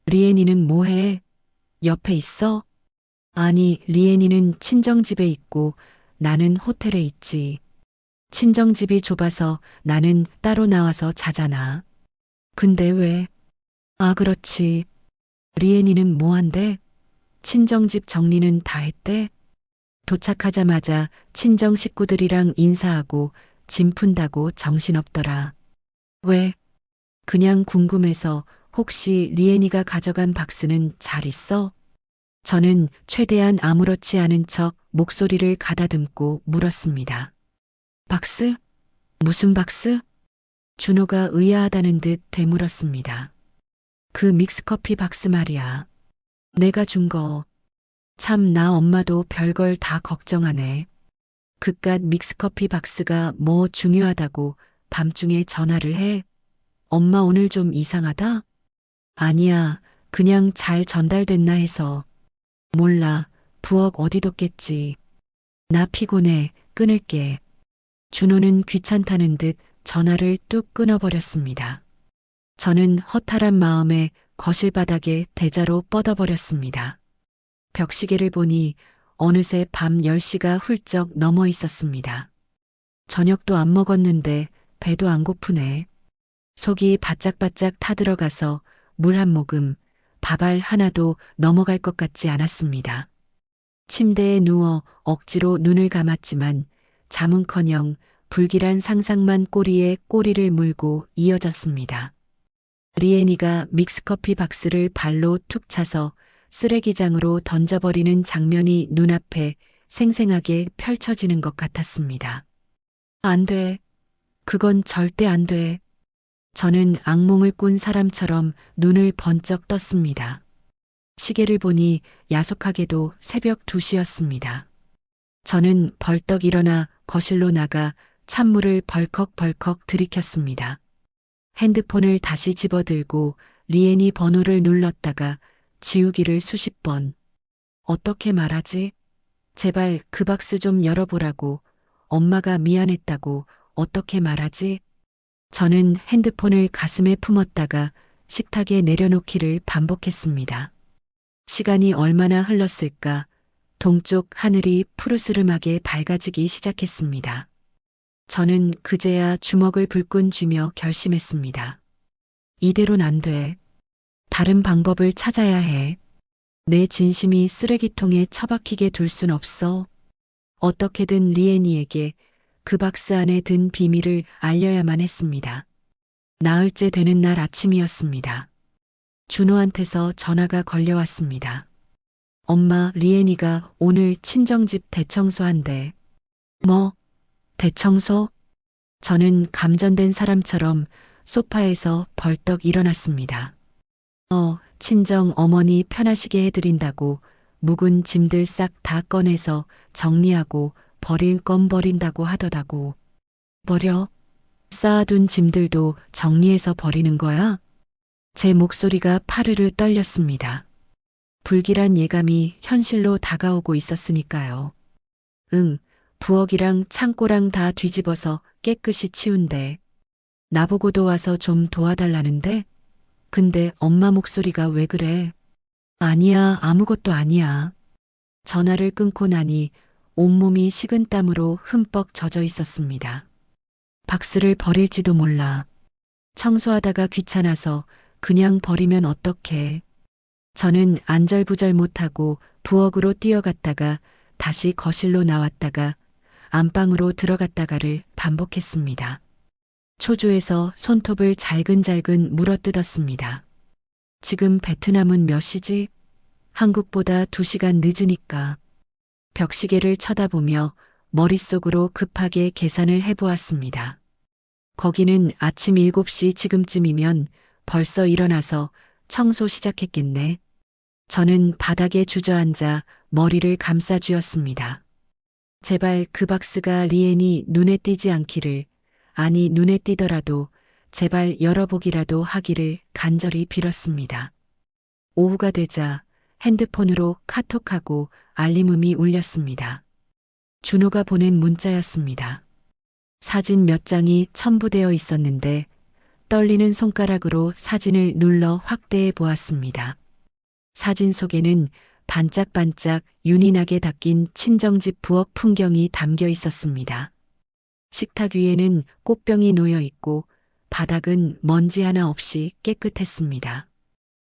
리애니는 뭐해? 옆에 있어? 아니, 리애니는 친정집에 있고 나는 호텔에 있지. 친정집이 좁아서 나는 따로 나와서 자잖아. 근데 왜? 아, 그렇지. 리애니는 뭐한대? 친정집 정리는 다 했대? 도착하자마자 친정 식구들이랑 인사하고 짐 푼다고 정신없더라. 왜? 그냥 궁금해서. 혹시 리애니가 가져간 박스는 잘 있어? 저는 최대한 아무렇지 않은 척 목소리를 가다듬고 물었습니다. 박스? 무슨 박스? 준호가 의아하다는 듯 되물었습니다. 그 믹스커피 박스 말이야. 내가 준 거. 참, 나 엄마도 별걸 다 걱정하네. 그깟 믹스커피 박스가 뭐 중요하다고 밤중에 전화를 해? 엄마 오늘 좀 이상하다? 아니야, 그냥 잘 전달됐나 해서. 몰라, 부엌 어디 뒀겠지. 나 피곤해, 끊을게. 준호는 귀찮다는 듯 전화를 뚝 끊어버렸습니다. 저는 허탈한 마음에 거실 바닥에 대자로 뻗어버렸습니다. 벽시계를 보니 어느새 밤 10시가 훌쩍 넘어 있었습니다. 저녁도 안 먹었는데 배도 안 고프네. 속이 바짝바짝 타들어가서 물 한 모금, 밥알 하나도 넘어갈 것 같지 않았습니다. 침대에 누워 억지로 눈을 감았지만 잠은커녕 불길한 상상만 꼬리에 꼬리를 물고 이어졌습니다. 리애니가 믹스커피 박스를 발로 툭 차서 쓰레기장으로 던져버리는 장면이 눈앞에 생생하게 펼쳐지는 것 같았습니다. 안 돼. 그건 절대 안 돼. 저는 악몽을 꾼 사람처럼 눈을 번쩍 떴습니다. 시계를 보니 야속하게도 새벽 2시였습니다. 저는 벌떡 일어나 거실로 나가 찬물을 벌컥벌컥 들이켰습니다. 핸드폰을 다시 집어들고 리애니 번호를 눌렀다가 지우기를 수십 번. 어떻게 말하지? 제발 그 박스 좀 열어보라고. 엄마가 미안했다고. 어떻게 말하지? 저는 핸드폰을 가슴에 품었다가 식탁에 내려놓기를 반복했습니다. 시간이 얼마나 흘렀을까? 동쪽 하늘이 푸르스름하게 밝아지기 시작했습니다. 저는 그제야 주먹을 불끈 쥐며 결심했습니다. 이대로는 안 돼. 다른 방법을 찾아야 해. 내 진심이 쓰레기통에 처박히게 둘 순 없어. 어떻게든 리애니에게 그 박스 안에 든 비밀을 알려야만 했습니다. 나흘째 되는 날 아침이었습니다. 준호한테서 전화가 걸려왔습니다. 엄마, 리애니가 오늘 친정집 대청소한대. 뭐? 대청소? 저는 감전된 사람처럼 소파에서 벌떡 일어났습니다. 친정 어머니 편하시게 해드린다고 묵은 짐들 싹 다 꺼내서 정리하고 버릴 건 버린다고 하더라고. 버려? 쌓아둔 짐들도 정리해서 버리는 거야? 제 목소리가 파르르 떨렸습니다. 불길한 예감이 현실로 다가오고 있었으니까요. 응, 부엌이랑 창고랑 다 뒤집어서 깨끗이 치운대. 나보고도 와서 좀 도와달라는데? 근데 엄마 목소리가 왜 그래? 아니야, 아무것도 아니야. 전화를 끊고 나니 온몸이 식은땀으로 흠뻑 젖어 있었습니다. 박스를 버릴지도 몰라. 청소하다가 귀찮아서 그냥 버리면 어떡해. 저는 안절부절 못하고 부엌으로 뛰어갔다가 다시 거실로 나왔다가 안방으로 들어갔다가를 반복했습니다. 초조해서 손톱을 잘근잘근 물어뜯었습니다. 지금 베트남은 몇 시지? 한국보다 2시간 늦으니까. 벽시계를 쳐다보며 머릿속으로 급하게 계산을 해보았습니다. 거기는 아침 7시 지금쯤이면 벌써 일어나서 청소 시작했겠네. 저는 바닥에 주저앉아 머리를 감싸쥐었습니다. 제발 그 박스가 리엔이 눈에 띄지 않기를, 아니 눈에 띄더라도 제발 열어보기라도 하기를 간절히 빌었습니다. 오후가 되자 핸드폰으로 카톡하고 알림음이 울렸습니다. 준호가 보낸 문자였습니다. 사진 몇 장이 첨부되어 있었는데 떨리는 손가락으로 사진을 눌러 확대해 보았습니다. 사진 속에는 반짝반짝 윤이 나게 닦인 친정집 부엌 풍경이 담겨 있었습니다. 식탁 위에는 꽃병이 놓여 있고 바닥은 먼지 하나 없이 깨끗했습니다.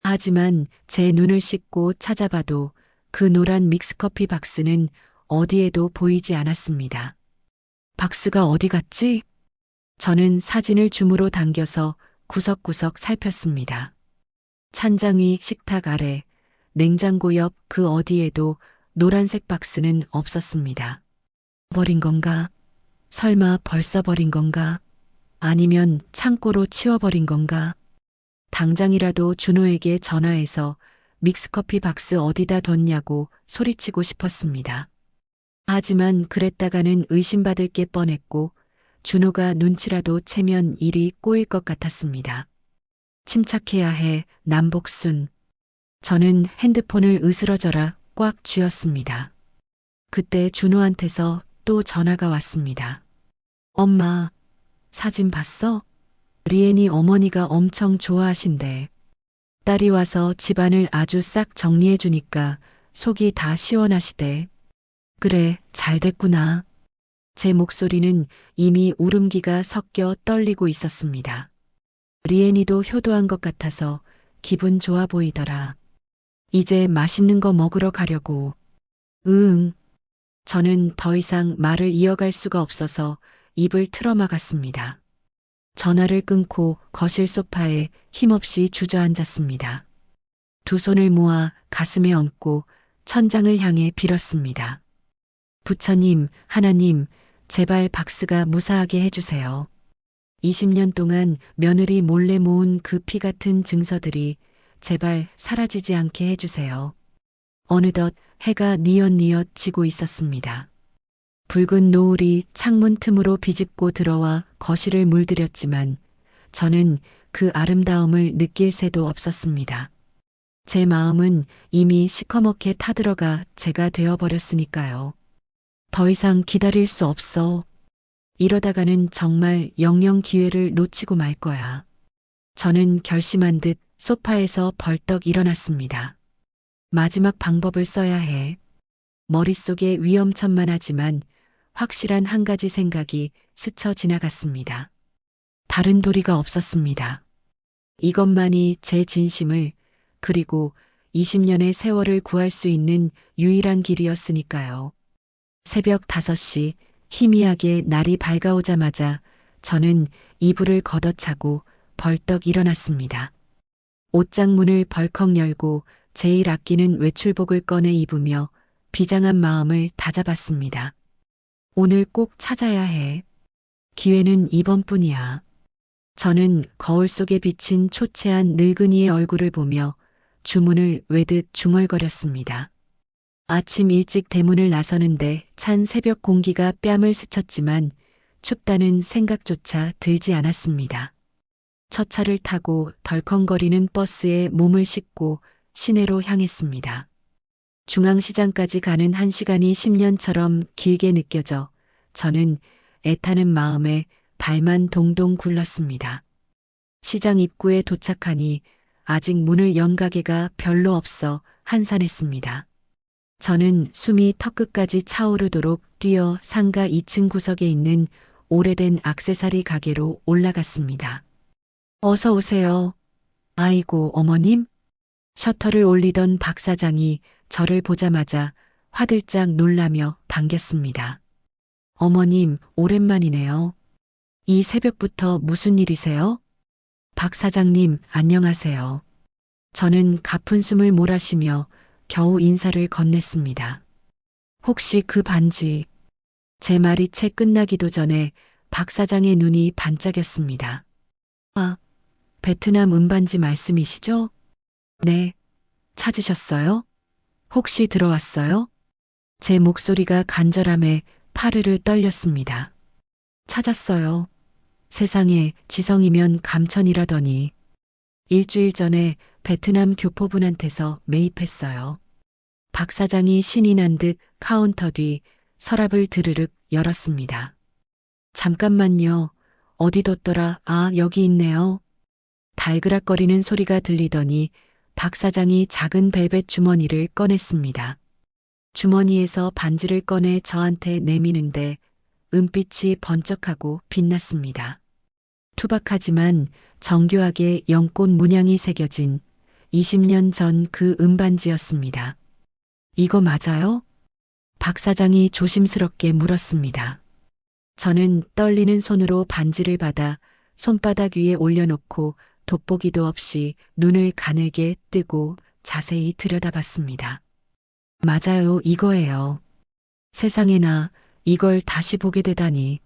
하지만 제 눈을 씻고 찾아봐도 그 노란 믹스커피 박스는 어디에도 보이지 않았습니다. 박스가 어디 갔지? 저는 사진을 줌으로 당겨서 구석구석 살폈습니다. 찬장 위 식탁 아래, 냉장고 옆 그 어디에도 노란색 박스는 없었습니다. 버린 건가? 설마 벌써 버린 건가? 아니면 창고로 치워버린 건가? 당장이라도 준호에게 전화해서 믹스커피 박스 어디다 뒀냐고 소리치고 싶었습니다. 하지만 그랬다가는 의심받을 게 뻔했고 준호가 눈치라도 채면 일이 꼬일 것 같았습니다. 침착해야 해, 남복순. 저는 핸드폰을 으스러져라 꽉 쥐었습니다. 그때 준호한테서 또 전화가 왔습니다. 엄마, 사진 봤어? 리엔이 어머니가 엄청 좋아하신대. 딸이 와서 집안을 아주 싹 정리해 주니까 속이 다 시원하시대. 그래, 잘 됐구나. 제 목소리는 이미 울음기가 섞여 떨리고 있었습니다. 리엔이도 효도한 것 같아서 기분 좋아 보이더라. 이제 맛있는 거 먹으러 가려고. 응. 저는 더 이상 말을 이어갈 수가 없어서 입을 틀어막았습니다. 전화를 끊고 거실 소파에 힘없이 주저앉았습니다. 두 손을 모아 가슴에 얹고 천장을 향해 빌었습니다. 부처님, 하나님, 제발 박스가 무사하게 해주세요. 20년 동안 며느리 몰래 모은 그 피 같은 증서들이 제발 사라지지 않게 해주세요. 어느덧 해가 뉘엿뉘엿 지고 있었습니다. 붉은 노을이 창문 틈으로 비집고 들어와 거실을 물들였지만 저는 그 아름다움을 느낄 새도 없었습니다. 제 마음은 이미 시커멓게 타들어가 제가 되어버렸으니까요. 더 이상 기다릴 수 없어. 이러다가는 정말 영영 기회를 놓치고 말 거야. 저는 결심한 듯 소파에서 벌떡 일어났습니다. 마지막 방법을 써야 해. 머릿속에 위험천만하지만 확실한 한 가지 생각이 스쳐 지나갔습니다. 다른 도리가 없었습니다. 이것만이 제 진심을 그리고 20년의 세월을 구할 수 있는 유일한 길이었으니까요. 새벽 5시 희미하게 날이 밝아오자마자 저는 이불을 걷어차고 벌떡 일어났습니다. 옷장 문을 벌컥 열고 제일 아끼는 외출복을 꺼내 입으며 비장한 마음을 다잡았습니다. 오늘 꼭 찾아야 해. 기회는 이번뿐이야. 저는 거울 속에 비친 초췌한 늙은이의 얼굴을 보며 주문을 외듯 중얼거렸습니다. 아침 일찍 대문을 나서는데 찬 새벽 공기가 뺨을 스쳤지만 춥다는 생각조차 들지 않았습니다. 첫 차를 타고 덜컹거리는 버스에 몸을 싣고 시내로 향했습니다. 중앙시장까지 가는 1시간이 10년처럼 길게 느껴져 저는 애타는 마음에 발만 동동 굴렀습니다. 시장 입구에 도착하니 아직 문을 연 가게가 별로 없어 한산했습니다. 저는 숨이 턱끝까지 차오르도록 뛰어 상가 2층 구석에 있는 오래된 액세서리 가게로 올라갔습니다. 어서 오세요. 아이고, 어머님? 셔터를 올리던 박 사장이 저를 보자마자 화들짝 놀라며 반겼습니다. 어머님, 오랜만이네요. 이 새벽부터 무슨 일이세요? 박 사장님, 안녕하세요. 저는 가쁜 숨을 몰아쉬며 겨우 인사를 건넸습니다. 혹시 그 반지, 제 말이 채 끝나기도 전에 박 사장의 눈이 반짝였습니다. 아, 베트남 은반지 말씀이시죠? 네. 찾으셨어요? 혹시 들어왔어요? 제 목소리가 간절함에 파르르 떨렸습니다. 찾았어요. 세상에 지성이면 감천이라더니 일주일 전에 베트남 교포분한테서 매입했어요. 박 사장이 신이 난 듯 카운터 뒤 서랍을 드르륵 열었습니다. 잠깐만요. 어디 뒀더라? 아, 여기 있네요. 달그락거리는 소리가 들리더니 박 사장이 작은 벨벳 주머니를 꺼냈습니다. 주머니에서 반지를 꺼내 저한테 내미는데 은빛이 번쩍하고 빛났습니다. 투박하지만 정교하게 연꽃 문양이 새겨진 20년 전 그 은반지였습니다. 이거 맞아요? 박 사장이 조심스럽게 물었습니다. 저는 떨리는 손으로 반지를 받아 손바닥 위에 올려놓고 돋보기도 없이 눈을 가늘게 뜨고 자세히 들여다봤습니다. 맞아요, 이거예요. 세상에나 이걸 다시 보게 되다니.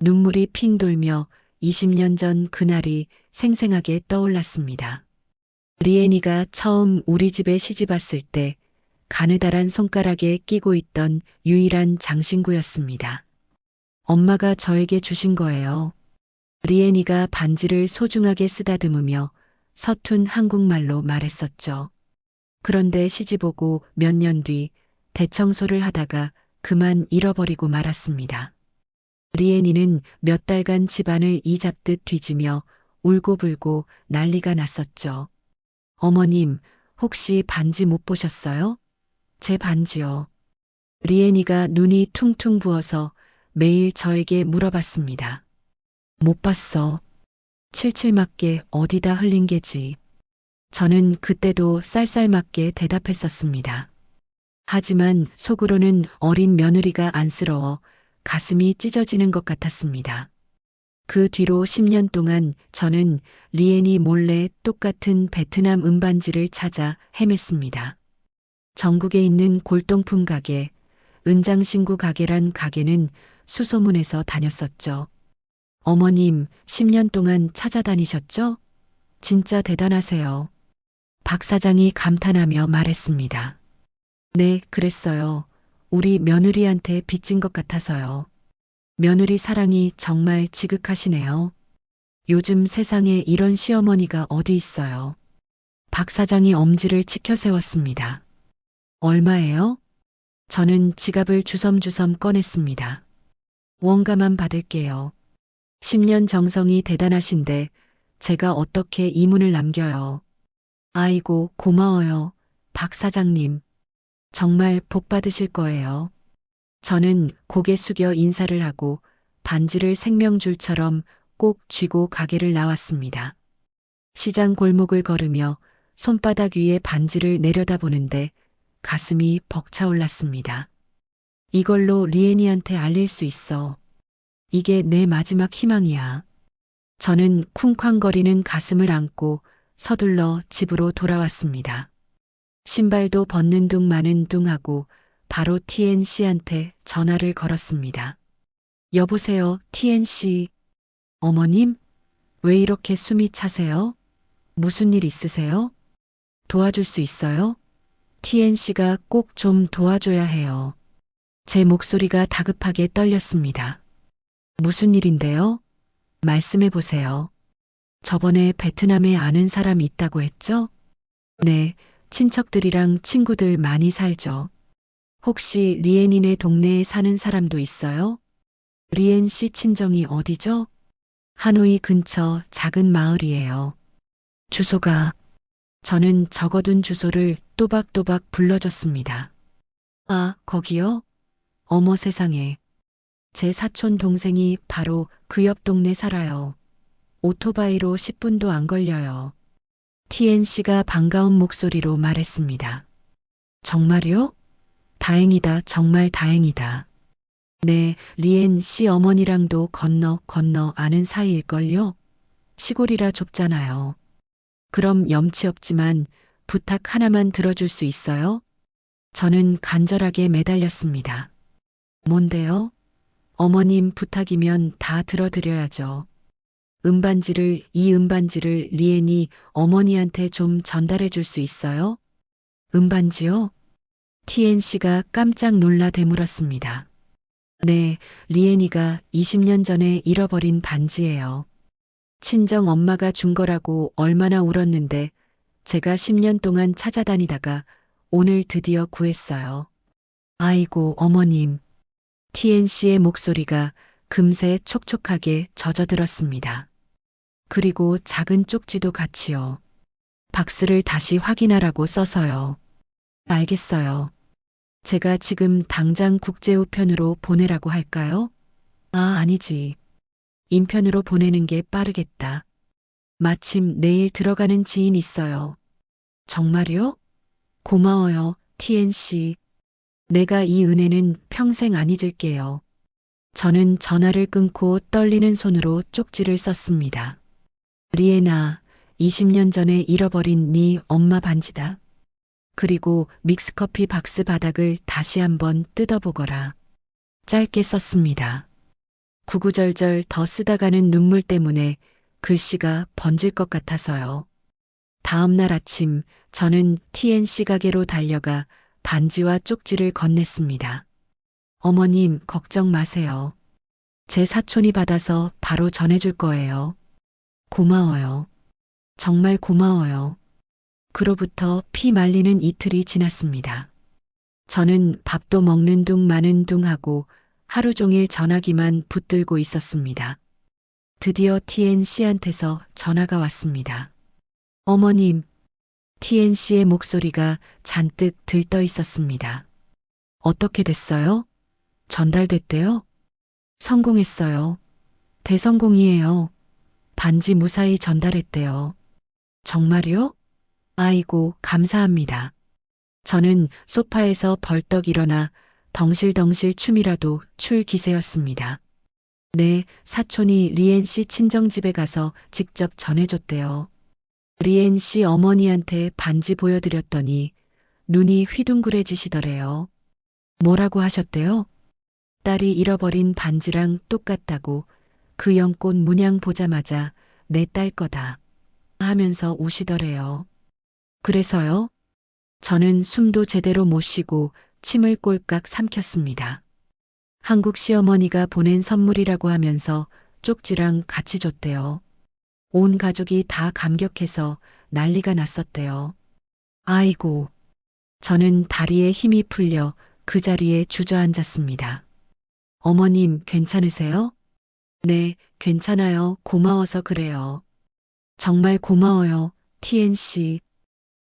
눈물이 핑 돌며 20년 전 그날이 생생하게 떠올랐습니다. 리엔이가 처음 우리 집에 시집 왔을 때 가느다란 손가락에 끼고 있던 유일한 장신구였습니다. 엄마가 저에게 주신 거예요. 리엔이가 반지를 소중하게 쓰다듬으며 서툰 한국말로 말했었죠. 그런데 시집 오고 몇 년 뒤 대청소를 하다가 그만 잃어버리고 말았습니다. 리엔이는 몇 달간 집안을 이잡듯 뒤지며 울고불고 난리가 났었죠. 어머님, 혹시 반지 못 보셨어요? 제 반지요. 리엔이가 눈이 퉁퉁 부어서 매일 저에게 물어봤습니다. 못 봤어. 칠칠맞게 어디다 흘린 게지. 저는 그때도 쌀쌀맞게 대답했었습니다. 하지만 속으로는 어린 며느리가 안쓰러워 가슴이 찢어지는 것 같았습니다. 그 뒤로 10년 동안 저는 리엔이 몰래 똑같은 베트남 은반지를 찾아 헤맸습니다. 전국에 있는 골동품 가게, 은장신구 가게란 가게는 수소문해서 다녔었죠. 어머님, 10년 동안 찾아다니셨죠? 진짜 대단하세요. 박 사장이 감탄하며 말했습니다. 네, 그랬어요. 우리 며느리한테 빚진 것 같아서요. 며느리 사랑이 정말 지극하시네요. 요즘 세상에 이런 시어머니가 어디 있어요. 박 사장이 엄지를 치켜 세웠습니다. 얼마예요? 저는 지갑을 주섬주섬 꺼냈습니다. 원가만 받을게요. 10년 정성이 대단하신데 제가 어떻게 이문을 남겨요. 아이고, 고마워요. 박 사장님. 정말 복 받으실 거예요. 저는 고개 숙여 인사를 하고 반지를 생명줄처럼 꼭 쥐고 가게를 나왔습니다. 시장 골목을 걸으며 손바닥 위에 반지를 내려다보는데 가슴이 벅차올랐습니다. 이걸로 리엔이한테 알릴 수 있어. 이게 내 마지막 희망이야. 저는 쿵쾅거리는 가슴을 안고 서둘러 집으로 돌아왔습니다. 신발도 벗는 둥 마는 둥 하고 바로 TNC한테 전화를 걸었습니다. 여보세요, TNC. 어머님? 왜 이렇게 숨이 차세요? 무슨 일 있으세요? 도와줄 수 있어요? TNC가 꼭 좀 도와줘야 해요. 제 목소리가 다급하게 떨렸습니다. 무슨 일인데요? 말씀해 보세요. 저번에 베트남에 아는 사람이 있다고 했죠? 네, 친척들이랑 친구들 많이 살죠. 혹시 리엔이네 동네에 사는 사람도 있어요? 리엔 씨 친정이 어디죠? 하노이 근처 작은 마을이에요. 주소가 저는 적어둔 주소를 또박또박 불러줬습니다. 아, 거기요? 어머 세상에. 제 사촌 동생이 바로 그 옆 동네 살아요. 오토바이로 10분도 안 걸려요. TNC가 반가운 목소리로 말했습니다. 정말요? 다행이다, 정말 다행이다. 네, 리엔 씨 어머니랑도 건너 아는 사이일걸요? 시골이라 좁잖아요. 그럼 염치 없지만 부탁 하나만 들어줄 수 있어요? 저는 간절하게 매달렸습니다. 뭔데요? 어머님 부탁이면 다 들어드려야죠. 이 음반지를 리엔이 어머니한테 좀 전달해 줄 수 있어요? 음반지요? TNC가 깜짝 놀라 되물었습니다. 네, 리엔이가 20년 전에 잃어버린 반지예요. 친정 엄마가 준 거라고 얼마나 울었는데 제가 10년 동안 찾아다니다가 오늘 드디어 구했어요. 아이고, 어머님. TNC의 목소리가 금세 촉촉하게 젖어들었습니다. 그리고 작은 쪽지도 같이요. 박스를 다시 확인하라고 써서요. 알겠어요. 제가 지금 당장 국제우편으로 보내라고 할까요? 아, 아니지. 인편으로 보내는 게 빠르겠다. 마침 내일 들어가는 지인 있어요. 정말요? 고마워요, TNC. 내가 이 은혜는 평생 안 잊을게요. 저는 전화를 끊고 떨리는 손으로 쪽지를 썼습니다. 리에나, 20년 전에 잃어버린 네 엄마 반지다. 그리고 믹스커피 박스 바닥을 다시 한번 뜯어보거라. 짧게 썼습니다. 구구절절 더 쓰다가는 눈물 때문에 글씨가 번질 것 같아서요. 다음 날 아침 저는 TNC 가게로 달려가 반지와 쪽지를 건넸습니다. 어머님, 걱정 마세요. 제 사촌이 받아서 바로 전해줄 거예요. 고마워요. 정말 고마워요. 그로부터 피 말리는 이틀이 지났습니다. 저는 밥도 먹는 둥 마는 둥 하고 하루 종일 전화기만 붙들고 있었습니다. 드디어 TNC한테서 전화가 왔습니다. 어머님, TNC의 목소리가 잔뜩 들떠 있었습니다. 어떻게 됐어요? 전달됐대요? 성공했어요. 대성공이에요. 반지 무사히 전달했대요. 정말요? 아이고, 감사합니다. 저는 소파에서 벌떡 일어나 덩실덩실 춤이라도 출 기세였습니다. 네, 사촌이 리엔 씨 친정집에 가서 직접 전해줬대요. 리엔 씨 어머니한테 반지 보여드렸더니 눈이 휘둥그레지시더래요. 뭐라고 하셨대요? 딸이 잃어버린 반지랑 똑같다고 그 연꽃 문양 보자마자 내 딸 거다 하면서 우시더래요. 그래서요? 저는 숨도 제대로 못 쉬고 침을 꼴깍 삼켰습니다. 한국 시어머니가 보낸 선물이라고 하면서 쪽지랑 같이 줬대요. 온 가족이 다 감격해서 난리가 났었대요. 아이고, 저는 다리에 힘이 풀려 그 자리에 주저앉았습니다. 어머님, 괜찮으세요? 네, 괜찮아요. 고마워서 그래요. 정말 고마워요, TNC.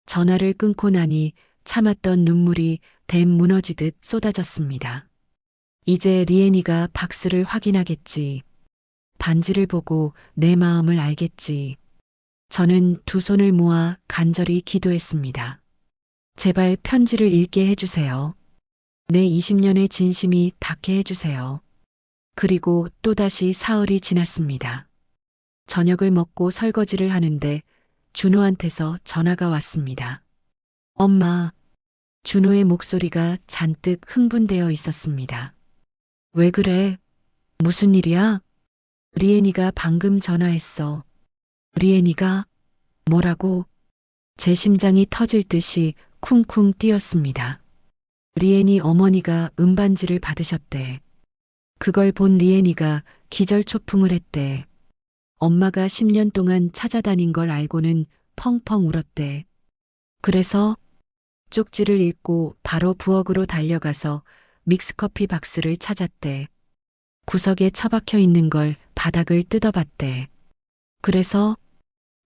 전화를 끊고 나니 참았던 눈물이 댐 무너지듯 쏟아졌습니다. 이제 리엔이가 박스를 확인하겠지. 반지를 보고 내 마음을 알겠지. 저는 두 손을 모아 간절히 기도했습니다. 제발 편지를 읽게 해주세요. 내 20년의 진심이 닿게 해주세요. 그리고 또다시 사흘이 지났습니다. 저녁을 먹고 설거지를 하는데 준호한테서 전화가 왔습니다. 엄마, 준호의 목소리가 잔뜩 흥분되어 있었습니다. 왜 그래? 무슨 일이야? 리엔이가 방금 전화했어. 리엔이가? 뭐라고? 제 심장이 터질 듯이 쿵쿵 뛰었습니다. 리엔이 어머니가 음반지를 받으셨대. 그걸 본 리엔이가 기절초풍을 했대. 엄마가 10년 동안 찾아다닌 걸 알고는 펑펑 울었대. 그래서 쪽지를 읽고 바로 부엌으로 달려가서 믹스커피 박스를 찾았대. 구석에 처박혀 있는 걸 바닥을 뜯어봤대. 그래서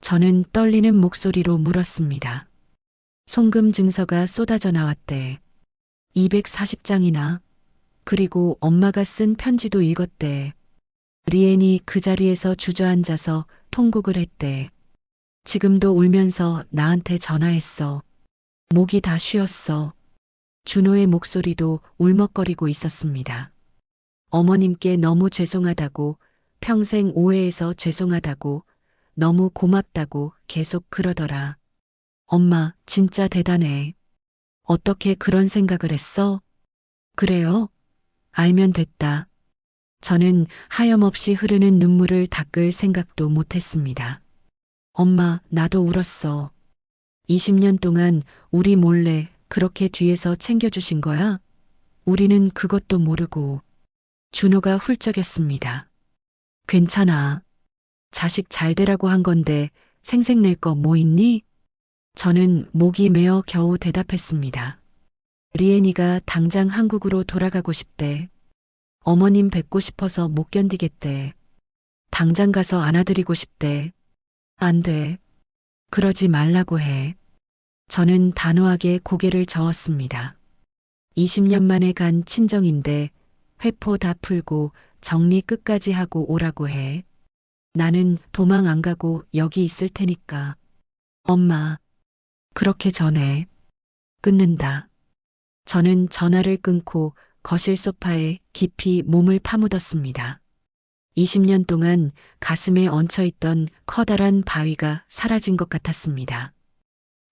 저는 떨리는 목소리로 물었습니다. 송금 증서가 쏟아져 나왔대. 240장이나. 그리고 엄마가 쓴 편지도 읽었대. 리엔이 그 자리에서 주저앉아서 통곡을 했대. 지금도 울면서 나한테 전화했어. 목이 다 쉬었어. 준호의 목소리도 울먹거리고 있었습니다. 어머님께 너무 죄송하다고, 평생 오해해서 죄송하다고, 너무 고맙다고 계속 그러더라. 엄마, 진짜 대단해. 어떻게 그런 생각을 했어? 그래요? 알면 됐다. 저는 하염없이 흐르는 눈물을 닦을 생각도 못했습니다. 엄마, 나도 울었어. 20년 동안 우리 몰래 그렇게 뒤에서 챙겨주신 거야? 우리는 그것도 모르고. 준호가 훌쩍였습니다. 괜찮아. 자식 잘 되라고 한 건데 생색낼 거 뭐 있니? 저는 목이 메어 겨우 대답했습니다. 리엔이가 당장 한국으로 돌아가고 싶대. 어머님 뵙고 싶어서 못 견디겠대. 당장 가서 안아드리고 싶대. 안 돼. 그러지 말라고 해. 저는 단호하게 고개를 저었습니다. 20년 만에 간 친정인데 회포 다 풀고 정리 끝까지 하고 오라고 해. 나는 도망 안 가고 여기 있을 테니까. 엄마, 그렇게 전해. 끊는다. 저는 전화를 끊고 거실 소파에 깊이 몸을 파묻었습니다. 20년 동안 가슴에 얹혀있던 커다란 바위가 사라진 것 같았습니다.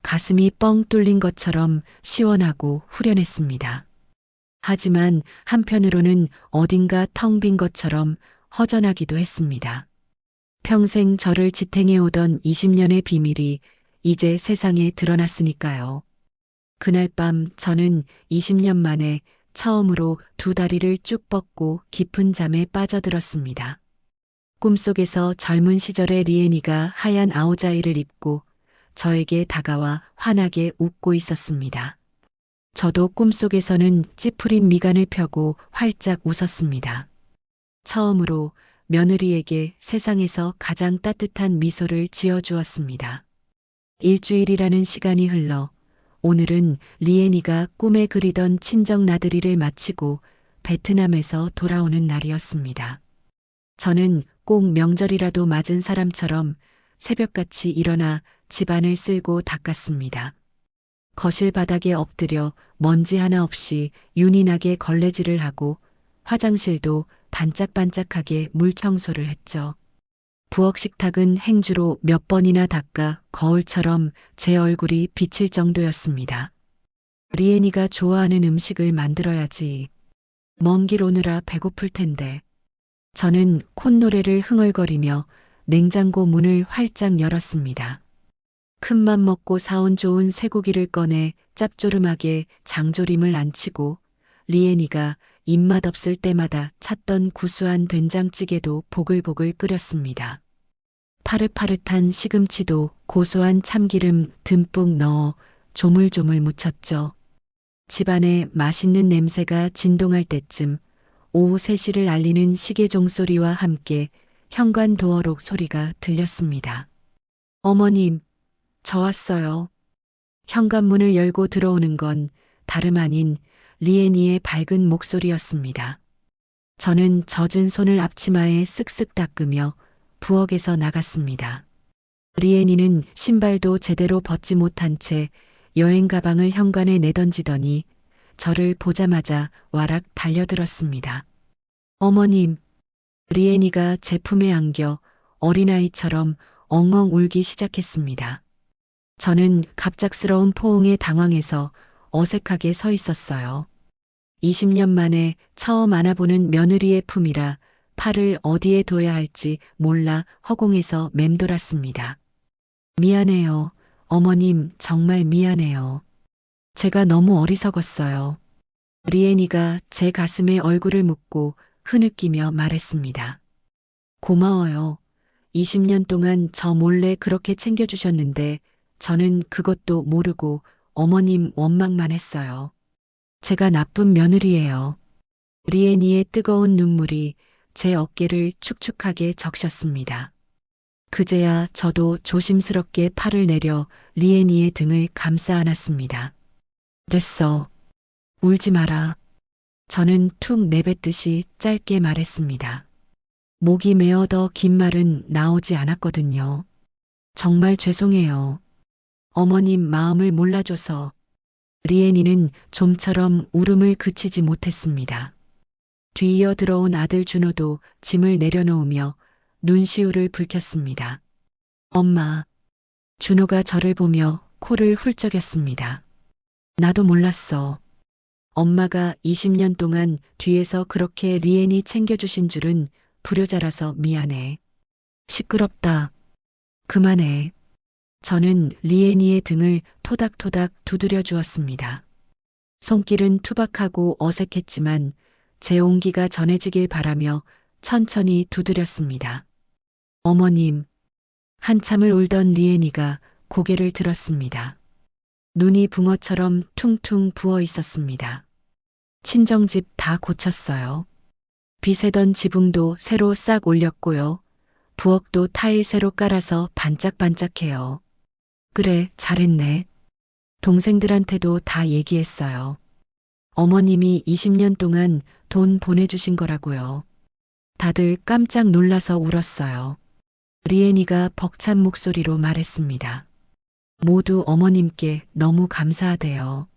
가슴이 뻥 뚫린 것처럼 시원하고 후련했습니다. 하지만 한편으로는 어딘가 텅 빈 것처럼 허전하기도 했습니다. 평생 저를 지탱해오던 20년의 비밀이 이제 세상에 드러났으니까요. 그날 밤 저는 20년 만에 처음으로 두 다리를 쭉 뻗고 깊은 잠에 빠져들었습니다. 꿈속에서 젊은 시절의 리엔이가 하얀 아우자이를 입고 저에게 다가와 환하게 웃고 있었습니다. 저도 꿈속에서는 찌푸린 미간을 펴고 활짝 웃었습니다. 처음으로 며느리에게 세상에서 가장 따뜻한 미소를 지어주었습니다. 일주일이라는 시간이 흘러 오늘은 리엔이가 꿈에 그리던 친정 나들이를 마치고 베트남에서 돌아오는 날이었습니다. 저는 꼭 명절이라도 맞은 사람처럼 새벽같이 일어나 집안을 쓸고 닦았습니다. 거실 바닥에 엎드려 먼지 하나 없이 윤이 나게 걸레질을 하고 화장실도 반짝반짝하게 물 청소를 했죠. 부엌 식탁은 행주로 몇 번이나 닦아 거울처럼 제 얼굴이 비칠 정도였습니다. 리엔이가 좋아하는 음식을 만들어야지. 먼 길 오느라 배고플 텐데. 저는 콧노래를 흥얼거리며 냉장고 문을 활짝 열었습니다. 큰맘 먹고 사온 좋은 쇠고기를 꺼내 짭조름하게 장조림을 안치고 리엔이가 입맛 없을 때마다 찾던 구수한 된장찌개도 보글보글 끓였습니다. 파릇파릇한 시금치도 고소한 참기름 듬뿍 넣어 조물조물 무쳤죠. 집안에 맛있는 냄새가 진동할 때쯤 오후 3시를 알리는 시계 종소리와 함께 현관 도어록 소리가 들렸습니다. 어머님, 저 왔어요. 현관문을 열고 들어오는 건 다름 아닌 리엔이의 밝은 목소리였습니다. 저는 젖은 손을 앞치마에 쓱쓱 닦으며 부엌에서 나갔습니다. 리엔이는 신발도 제대로 벗지 못한 채 여행 가방을 현관에 내던지더니 저를 보자마자 와락 달려들었습니다. 어머님, 리엔이가 제 품에 안겨 어린아이처럼 엉엉 울기 시작했습니다. 저는 갑작스러운 포옹에 당황해서 어색하게 서 있었어요. 20년 만에 처음 안아보는 며느리의 품이라 팔을 어디에 둬야 할지 몰라 허공에서 맴돌았습니다. 미안해요. 어머님, 정말 미안해요. 제가 너무 어리석었어요. 리엔이가 제 가슴에 얼굴을 묻고 흐느끼며 말했습니다. 고마워요. 20년 동안 저 몰래 그렇게 챙겨주셨는데 저는 그것도 모르고 어머님 원망만 했어요. 제가 나쁜 며느리예요. 리엔이의 뜨거운 눈물이 제 어깨를 축축하게 적셨습니다. 그제야 저도 조심스럽게 팔을 내려 리애니의 등을 감싸 안았습니다. 됐어. 울지 마라. 저는 툭 내뱉듯이 짧게 말했습니다. 목이 메어 더 긴 말은 나오지 않았거든요. 정말 죄송해요. 어머님 마음을 몰라줘서. 리애니는 좀처럼 울음을 그치지 못했습니다. 뒤이어 들어온 아들 준호도 짐을 내려놓으며 눈시울을 붉혔습니다. 엄마. 준호가 저를 보며 코를 훌쩍였습니다. 나도 몰랐어. 엄마가 20년 동안 뒤에서 그렇게 리앤이 챙겨주신 줄은 불효자라서 미안해. 시끄럽다. 그만해. 저는 리애니의 등을 토닥토닥 두드려 주었습니다. 손길은 투박하고 어색했지만 제 온기가 전해지길 바라며 천천히 두드렸습니다. 어머님. 한참을 울던 리애니가 고개를 들었습니다. 눈이 붕어처럼 퉁퉁 부어 있었습니다. 친정집 다 고쳤어요. 비세던 지붕도 새로 싹 올렸고요. 부엌도 타일 새로 깔아서 반짝반짝해요. 그래, 잘했네. 동생들한테도 다 얘기했어요. 어머님이 20년 동안 돈 보내주신 거라고요. 다들 깜짝 놀라서 울었어요. 리애니가 벅찬 목소리로 말했습니다. 모두 어머님께 너무 감사하대요.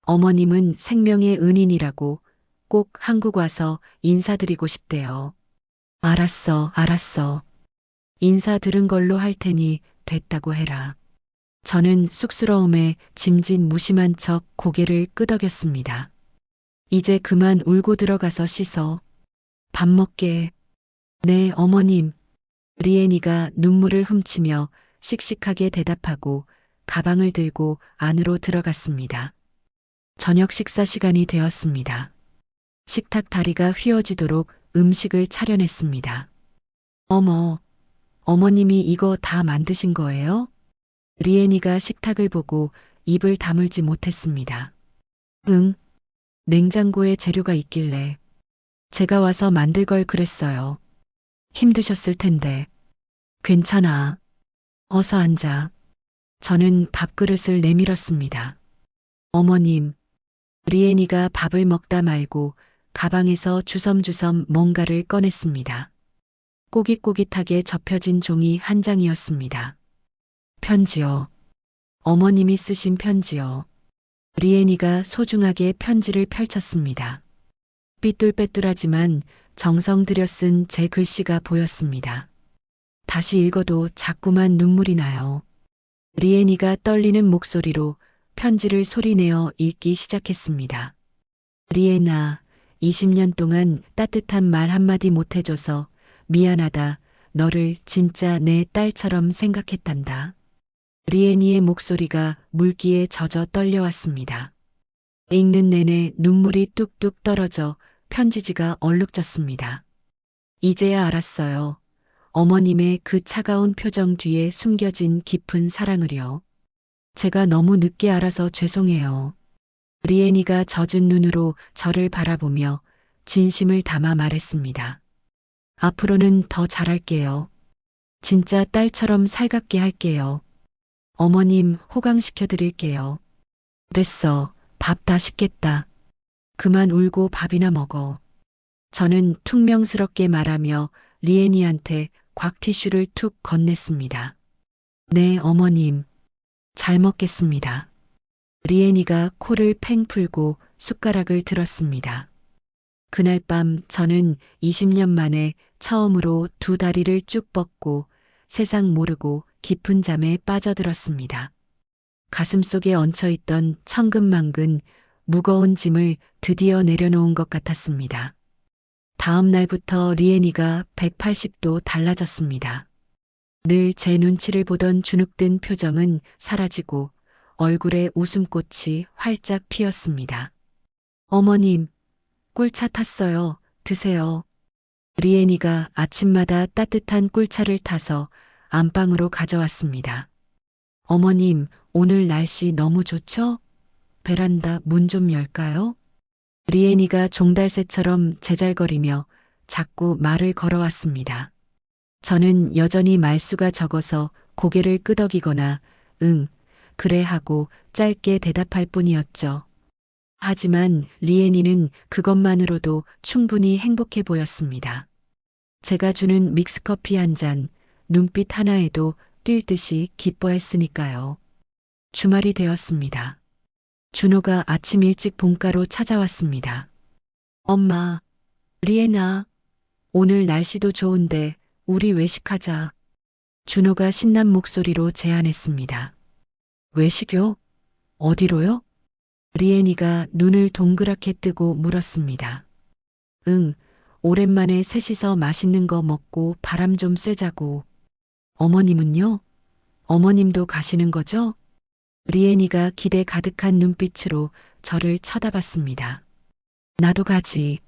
어머님은 생명의 은인이라고 꼭 한국 와서 인사드리고 싶대요. 알았어. 인사 들은 걸로 할 테니 됐다고 해라. 저는 쑥스러움에 짐짓 무심한 척 고개를 끄덕였습니다. 이제 그만 울고 들어가서 씻어. 밥 먹게. 네, 어머님. 리애니가 눈물을 훔치며 씩씩하게 대답하고 가방을 들고 안으로 들어갔습니다. 저녁 식사 시간이 되었습니다. 식탁 다리가 휘어지도록 음식을 차려냈습니다. 어머, 어머님이 이거 다 만드신 거예요? 리애니가 식탁을 보고 입을 다물지 못했습니다. 응, 냉장고에 재료가 있길래 제가 와서 만들 걸 그랬어요. 힘드셨을 텐데. 괜찮아. 어서 앉아. 저는 밥그릇을 내밀었습니다. 어머님. 리애니가 밥을 먹다 말고 가방에서 주섬주섬 뭔가를 꺼냈습니다. 꼬깃꼬깃하게 접혀진 종이 한 장이었습니다. 편지요. 어머님이 쓰신 편지요. 리애니가 소중하게 편지를 펼쳤습니다. 삐뚤빼뚤하지만 정성 들여 쓴 제 글씨가 보였습니다. 다시 읽어도 자꾸만 눈물이 나요. 리애니가 떨리는 목소리로 편지를 소리내어 읽기 시작했습니다. 리애나, 20년 동안 따뜻한 말 한마디 못해줘서 미안하다. 너를 진짜 내 딸처럼 생각했단다. 리애니의 목소리가 물기에 젖어 떨려왔습니다. 읽는 내내 눈물이 뚝뚝 떨어져 편지지가 얼룩졌습니다. 이제야 알았어요. 어머님의 그 차가운 표정 뒤에 숨겨진 깊은 사랑을요. 제가 너무 늦게 알아서 죄송해요. 리애니가 젖은 눈으로 저를 바라보며 진심을 담아 말했습니다. 앞으로는 더 잘할게요. 진짜 딸처럼 살갑게 할게요. 어머님 호강시켜 드릴게요. 됐어. 밥 다 식겠다. 그만 울고 밥이나 먹어. 저는 퉁명스럽게 말하며 리애니한테 곽티슈를 툭 건넸습니다. 네, 어머님. 잘 먹겠습니다. 리애니가 코를 팽 풀고 숟가락을 들었습니다. 그날 밤 저는 20년 만에 처음으로 두 다리를 쭉 뻗고 세상 모르고 깊은 잠에 빠져들었습니다. 가슴속에 얹혀있던 천근만근 무거운 짐을 드디어 내려놓은 것 같았습니다. 다음 날부터 리애니가 180도 달라졌습니다. 늘 제 눈치를 보던 주눅든 표정은 사라지고 얼굴에 웃음꽃이 활짝 피었습니다. 어머님, 꿀차 탔어요. 드세요. 리애니가 아침마다 따뜻한 꿀차를 타서 안방으로 가져왔습니다. 어머님, 오늘 날씨 너무 좋죠? 베란다 문 좀 열까요? 리애니가 종달새처럼 제잘거리며 자꾸 말을 걸어왔습니다. 저는 여전히 말수가 적어서 고개를 끄덕이거나 응, 그래 하고 짧게 대답할 뿐이었죠. 하지만 리엔이는 그것만으로도 충분히 행복해 보였습니다. 제가 주는 믹스커피 한 잔, 눈빛 하나에도 뛸 듯이 기뻐했으니까요. 주말이 되었습니다. 준호가 아침 일찍 본가로 찾아왔습니다. 엄마, 리에나, 오늘 날씨도 좋은데 우리 외식하자. 준호가 신난 목소리로 제안했습니다. 외식요? 어디로요? 리엔이가 눈을 동그랗게 뜨고 물었습니다. 응, 오랜만에 셋이서 맛있는 거 먹고 바람 좀 쐬자고. 어머님은요? 어머님도 가시는 거죠? 리엔이가 기대 가득한 눈빛으로 저를 쳐다봤습니다. 나도 가지.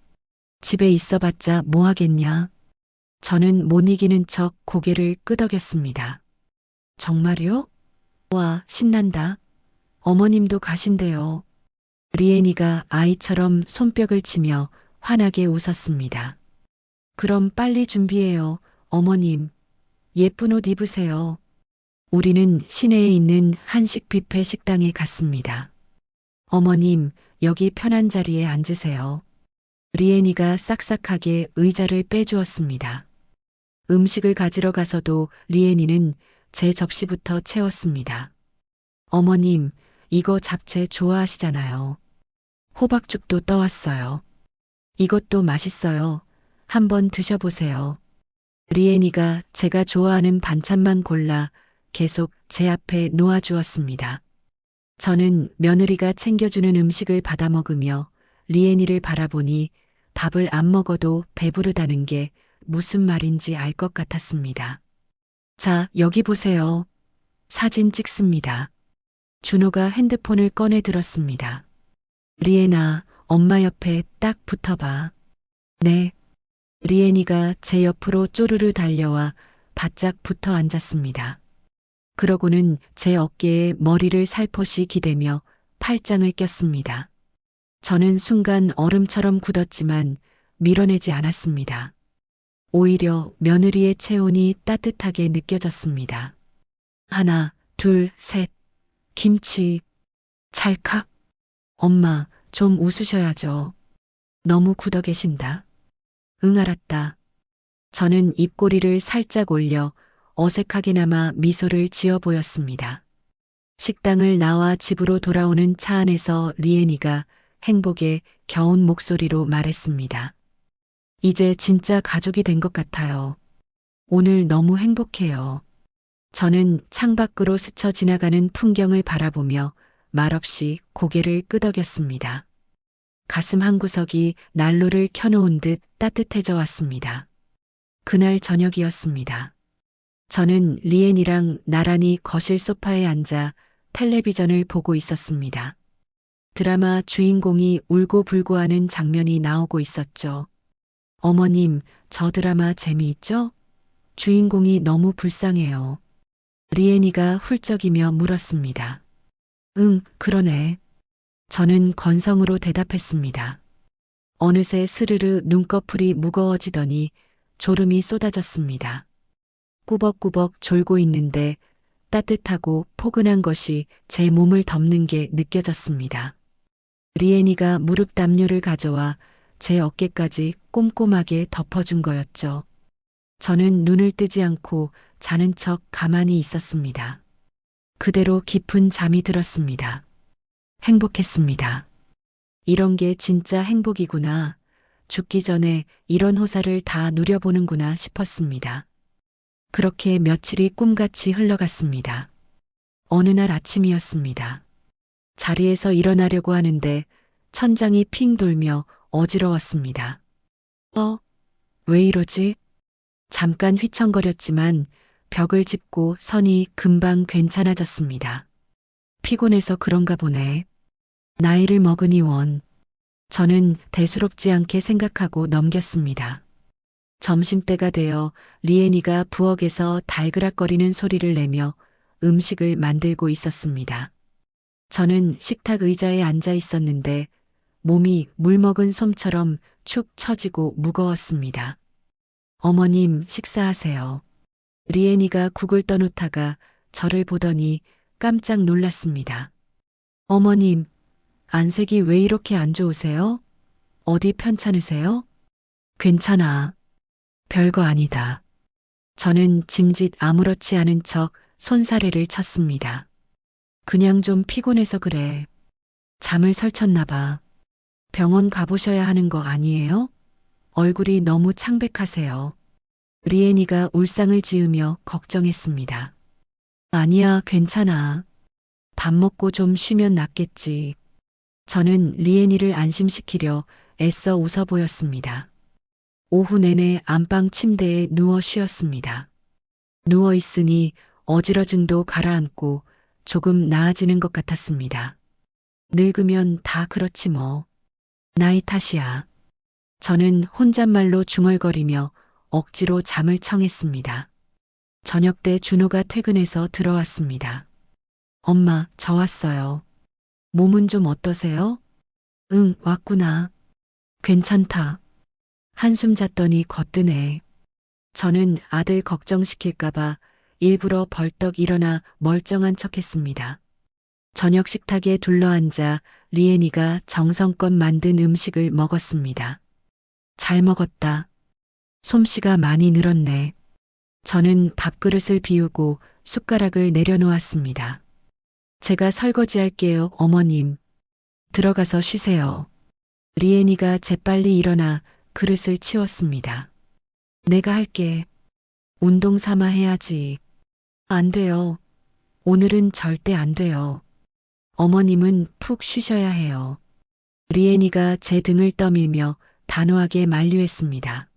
집에 있어봤자 뭐 하겠냐? 저는 못 이기는 척 고개를 끄덕였습니다. 정말요? 와, 신난다. 어머님도 가신대요. 리엔이가 아이처럼 손뼉을 치며 환하게 웃었습니다. 그럼 빨리 준비해요, 어머님. 예쁜 옷 입으세요. 우리는 시내에 있는 한식 뷔페 식당에 갔습니다. 어머님, 여기 편한 자리에 앉으세요. 리엔이가 싹싹하게 의자를 빼주었습니다. 음식을 가지러 가서도 리엔이는 제 접시부터 채웠습니다. 어머님, 이거 잡채 좋아하시잖아요. 호박죽도 떠왔어요. 이것도 맛있어요. 한번 드셔보세요. 리엔이가 제가 좋아하는 반찬만 골라 계속 제 앞에 놓아주었습니다. 저는 며느리가 챙겨주는 음식을 받아 먹으며 리엔이를 바라보니 밥을 안 먹어도 배부르다는 게 무슨 말인지 알 것 같았습니다. 자, 여기 보세요. 사진 찍습니다. 준호가 핸드폰을 꺼내 들었습니다. 리엔아, 엄마 옆에 딱 붙어봐. 네. 리엔이가 제 옆으로 쪼르르 달려와 바짝 붙어 앉았습니다. 그러고는 제 어깨에 머리를 살포시 기대며 팔짱을 꼈습니다. 저는 순간 얼음처럼 굳었지만 밀어내지 않았습니다. 오히려 며느리의 체온이 따뜻하게 느껴졌습니다. 하나, 둘, 셋. 김치. 찰칵. 엄마, 좀 웃으셔야죠. 너무 굳어 계신다. 응, 알았다. 저는 입꼬리를 살짝 올려 어색하게나마 미소를 지어 보였습니다. 식당을 나와 집으로 돌아오는 차 안에서 리엔이가 행복에 겨운 목소리로 말했습니다. 이제 진짜 가족이 된 것 같아요. 오늘 너무 행복해요. 저는 창밖으로 스쳐 지나가는 풍경을 바라보며 말없이 고개를 끄덕였습니다. 가슴 한구석이 난로를 켜놓은 듯 따뜻해져 왔습니다. 그날 저녁이었습니다. 저는 리엔이랑 나란히 거실 소파에 앉아 텔레비전을 보고 있었습니다. 드라마 주인공이 울고불고 하는 장면이 나오고 있었죠. 어머님, 저 드라마 재미있죠? 주인공이 너무 불쌍해요. 리엔이가 훌쩍이며 물었습니다. 응, 그러네. 저는 건성으로 대답했습니다. 어느새 스르르 눈꺼풀이 무거워지더니 졸음이 쏟아졌습니다. 꾸벅꾸벅 졸고 있는데 따뜻하고 포근한 것이 제 몸을 덮는 게 느껴졌습니다. 리엔이가 무릎 담요를 가져와 제 어깨까지 꼼꼼하게 덮어준 거였죠. 저는 눈을 뜨지 않고 자는 척 가만히 있었습니다. 그대로 깊은 잠이 들었습니다. 행복했습니다. 이런 게 진짜 행복이구나. 죽기 전에 이런 호사를 다 누려보는구나 싶었습니다. 그렇게 며칠이 꿈같이 흘러갔습니다. 어느 날 아침이었습니다. 자리에서 일어나려고 하는데 천장이 핑 돌며 어지러웠습니다. 왜 이러지? 잠깐 휘청거렸지만 벽을 짚고 서니 금방 괜찮아졌습니다. 피곤해서 그런가 보네. 나이를 먹으니 원. 저는 대수롭지 않게 생각하고 넘겼습니다. 점심때가 되어 리엔이가 부엌에서 달그락거리는 소리를 내며 음식을 만들고 있었습니다. 저는 식탁 의자에 앉아 있었는데 몸이 물먹은 솜처럼 축 처지고 무거웠습니다. 어머님, 식사하세요. 리엔이가 국을 떠놓다가 저를 보더니 깜짝 놀랐습니다. 어머님, 안색이 왜 이렇게 안 좋으세요? 어디 편찮으세요? 괜찮아. 별거 아니다. 저는 짐짓 아무렇지 않은 척 손사래를 쳤습니다. 그냥 좀 피곤해서 그래. 잠을 설쳤나 봐. 병원 가보셔야 하는 거 아니에요? 얼굴이 너무 창백하세요. 리엔이가 울상을 지으며 걱정했습니다. 아니야, 괜찮아. 밥 먹고 좀 쉬면 낫겠지. 저는 리엔이를 안심시키려 애써 웃어 보였습니다. 오후 내내 안방 침대에 누워 쉬었습니다. 누워 있으니 어지러짐도 가라앉고 조금 나아지는 것 같았습니다. 늙으면 다 그렇지 뭐. 나이 탓이야. 저는 혼잣말로 중얼거리며 억지로 잠을 청했습니다. 저녁 때 준호가 퇴근해서 들어왔습니다. 엄마, 저 왔어요. 몸은 좀 어떠세요? 응, 왔구나. 괜찮다. 한숨 잤더니 거뜬해. 저는 아들 걱정시킬까봐 일부러 벌떡 일어나 멀쩡한 척했습니다. 저녁 식탁에 둘러앉아 리엔이가 정성껏 만든 음식을 먹었습니다. 잘 먹었다. 솜씨가 많이 늘었네. 저는 밥그릇을 비우고 숟가락을 내려놓았습니다. 제가 설거지할게요, 어머님. 들어가서 쉬세요. 리엔이가 재빨리 일어나 그릇을 치웠습니다. 내가 할게. 운동 삼아 해야지. 안 돼요. 오늘은 절대 안 돼요. 어머님은 푹 쉬셔야 해요. 리엔이가 제 등을 떠밀며 단호하게 만류했습니다.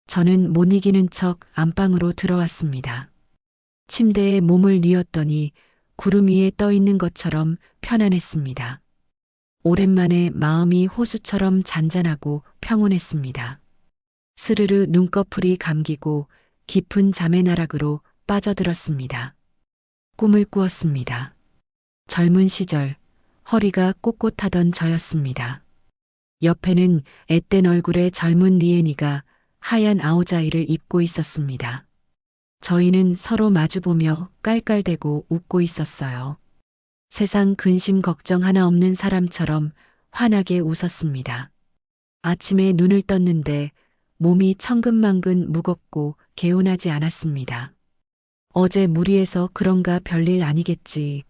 저는 못 이기는 척 안방으로 들어왔습니다. 침대에 몸을 뉘었더니 구름 위에 떠 있는 것처럼 편안했습니다. 오랜만에 마음이 호수처럼 잔잔하고 평온했습니다. 스르르 눈꺼풀이 감기고 깊은 잠의 나락으로 빠져들었습니다. 꿈을 꾸었습니다. 젊은 시절 허리가 꼿꼿하던 저였습니다. 옆에는 앳된 얼굴의 젊은 리엔이가 하얀 아오자이를 입고 있었습니다. 저희는 서로 마주보며 깔깔대고 웃고 있었어요. 세상 근심 걱정 하나 없는 사람처럼 환하게 웃었습니다. 아침에 눈을 떴는데 몸이 천근만근 무겁고 개운하지 않았습니다. 어제 무리해서 그런가 별일 아니겠지.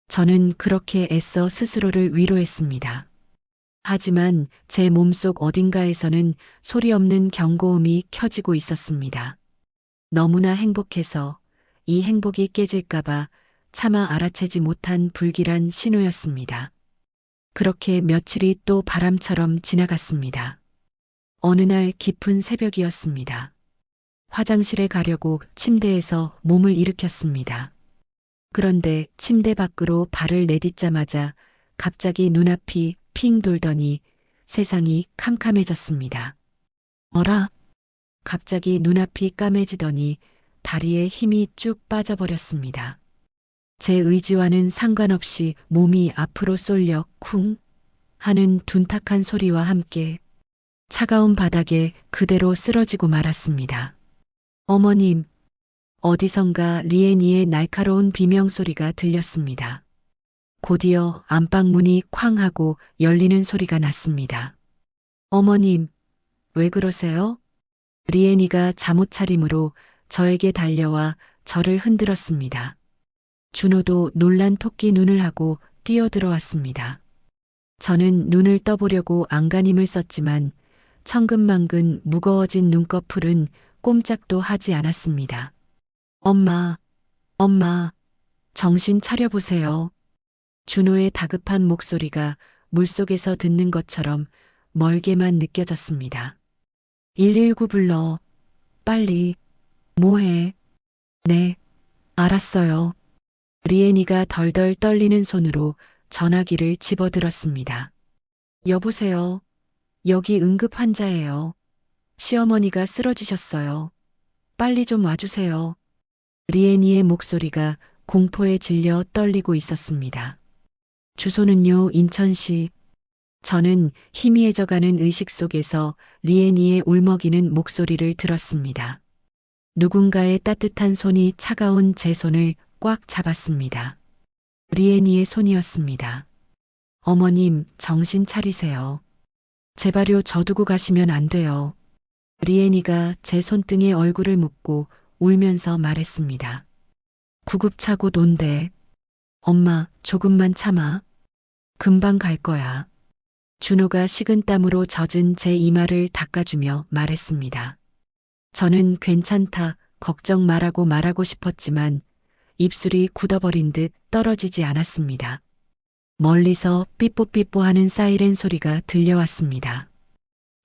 저는 그렇게 애써 스스로를 위로했습니다. 하지만 제 몸속 어딘가에서는 소리 없는 경고음이 켜지고 있었습니다. 너무나 행복해서 이 행복이 깨질까봐 차마 알아채지 못한 불길한 신호였습니다. 그렇게 며칠이 또 바람처럼 지나갔습니다. 어느 날 깊은 새벽이었습니다. 화장실에 가려고 침대에서 몸을 일으켰습니다. 그런데 침대 밖으로 발을 내딛자마자 갑자기 눈앞이 핑 돌더니 세상이 캄캄해졌습니다. 어라? 갑자기 눈앞이 까매지더니 다리에 힘이 쭉 빠져버렸습니다. 제 의지와는 상관없이 몸이 앞으로 쏠려 쿵 하는 둔탁한 소리와 함께 차가운 바닥에 그대로 쓰러지고 말았습니다. 어머님, 어디선가 리엔이의 날카로운 비명소리가 들렸습니다. 곧이어 안방문이 쾅 하고 열리는 소리가 났습니다. 어머님, 왜 그러세요? 리엔이가 잠옷 차림으로 저에게 달려와 저를 흔들었습니다. 준호도 놀란 토끼 눈을 하고 뛰어들어왔습니다. 저는 눈을 떠보려고 안간힘을 썼지만 천근만근 무거워진 눈꺼풀은 꼼짝도 하지 않았습니다. 엄마, 엄마, 정신 차려보세요. 준호의 다급한 목소리가 물속에서 듣는 것처럼 멀게만 느껴졌습니다. 119 불러. 빨리. 뭐해? 네, 알았어요. 리엔이가 덜덜 떨리는 손으로 전화기를 집어들었습니다. 여보세요. 여기 응급 환자예요. 시어머니가 쓰러지셨어요. 빨리 좀 와주세요. 리엔이의 목소리가 공포에 질려 떨리고 있었습니다. 주소는요, 인천시. 저는 희미해져가는 의식 속에서 리애니의 울먹이는 목소리를 들었습니다. 누군가의 따뜻한 손이 차가운 제 손을 꽉 잡았습니다. 리애니의 손이었습니다. 어머님, 정신 차리세요. 제발요, 저 두고 가시면 안 돼요. 리애니가 제 손등에 얼굴을 묻고 울면서 말했습니다. 구급차 곧 온대. 엄마, 조금만 참아. 금방 갈 거야. 준호가 식은땀으로 젖은 제 이마를 닦아주며 말했습니다. 저는 괜찮다, 걱정 말하고 싶었지만 입술이 굳어버린 듯 떨어지지 않았습니다. 멀리서 삐뽀삐뽀하는 사이렌 소리가 들려왔습니다.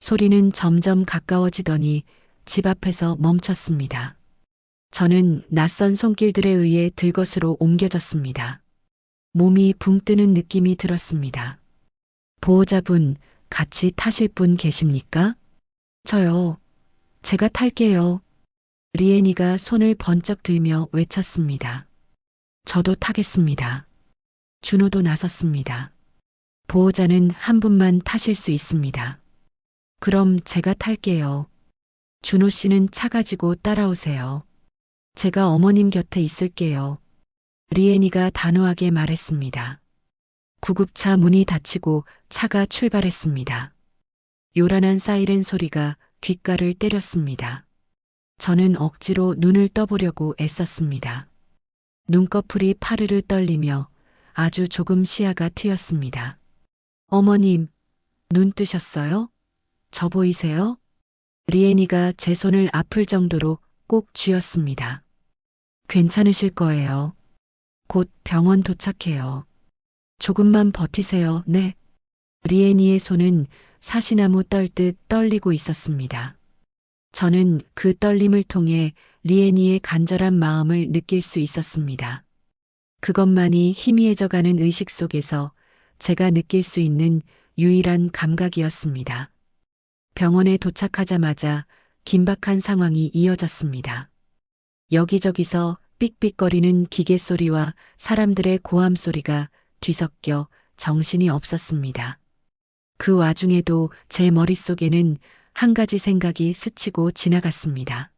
소리는 점점 가까워지더니 집 앞에서 멈췄습니다. 저는 낯선 손길들에 의해 들것으로 옮겨졌습니다. 몸이 붕 뜨는 느낌이 들었습니다. 보호자분, 같이 타실 분 계십니까? 저요. 제가 탈게요. 리애니가 손을 번쩍 들며 외쳤습니다. 저도 타겠습니다. 준호도 나섰습니다. 보호자는 한 분만 타실 수 있습니다. 그럼 제가 탈게요. 준호 씨는 차 가지고 따라오세요. 제가 어머님 곁에 있을게요. 리애니가 단호하게 말했습니다. 구급차 문이 닫히고 차가 출발했습니다. 요란한 사이렌 소리가 귓가를 때렸습니다. 저는 억지로 눈을 떠보려고 애썼습니다. 눈꺼풀이 파르르 떨리며 아주 조금 시야가 트였습니다. 어머님, 눈 뜨셨어요? 저 보이세요? 리애니가 제 손을 아플 정도로 꼭 쥐었습니다. 괜찮으실 거예요. 곧 병원 도착해요. 조금만 버티세요. 네. 리애니의 손은 사시나무 떨듯 떨리고 있었습니다. 저는 그 떨림을 통해 리애니의 간절한 마음을 느낄 수 있었습니다. 그것만이 희미해져가는 의식 속에서 제가 느낄 수 있는 유일한 감각이었습니다. 병원에 도착하자마자 긴박한 상황이 이어졌습니다. 여기저기서 삑삑거리는 기계 소리와 사람들의 고함 소리가 뒤섞여 정신이 없었습니다. 그 와중에도 제 머릿속에는 한 가지 생각이 스치고 지나갔습니다.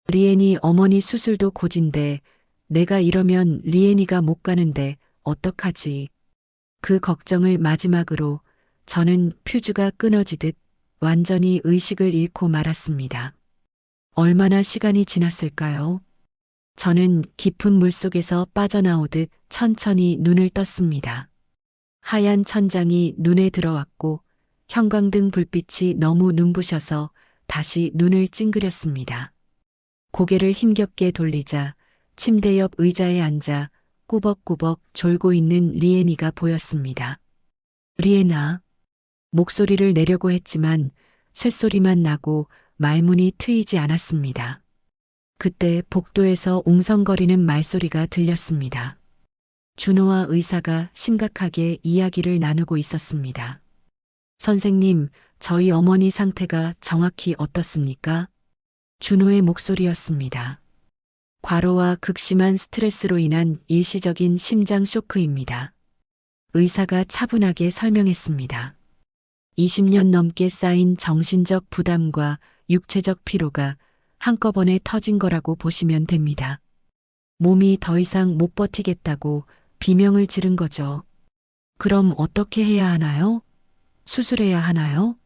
리애니 어머니 수술도 고진데 내가 이러면 리애니가 못 가는데 어떡하지? 그 걱정을 마지막으로 저는 퓨즈가 끊어지듯 완전히 의식을 잃고 말았습니다. 얼마나 시간이 지났을까요? 저는 깊은 물속에서 빠져나오듯 천천히 눈을 떴습니다. 하얀 천장이 눈에 들어왔고 형광등 불빛이 너무 눈부셔서 다시 눈을 찡그렸습니다. 고개를 힘겹게 돌리자 침대 옆 의자에 앉아 꾸벅꾸벅 졸고 있는 리애니가 보였습니다. 리애나. 목소리를 내려고 했지만 쇳소리만 나고 말문이 트이지 않았습니다. 그때 복도에서 웅성거리는 말소리가 들렸습니다. 준호와 의사가 심각하게 이야기를 나누고 있었습니다. 선생님, 저희 어머니 상태가 정확히 어떻습니까? 준호의 목소리였습니다. 과로와 극심한 스트레스로 인한 일시적인 심장 쇼크입니다. 의사가 차분하게 설명했습니다. 20년 넘게 쌓인 정신적 부담과 육체적 피로가 한꺼번에 터진 거라고 보시면 됩니다. 몸이 더 이상 못 버티겠다고 비명을 지른 거죠. 그럼 어떻게 해야 하나요? 수술해야 하나요?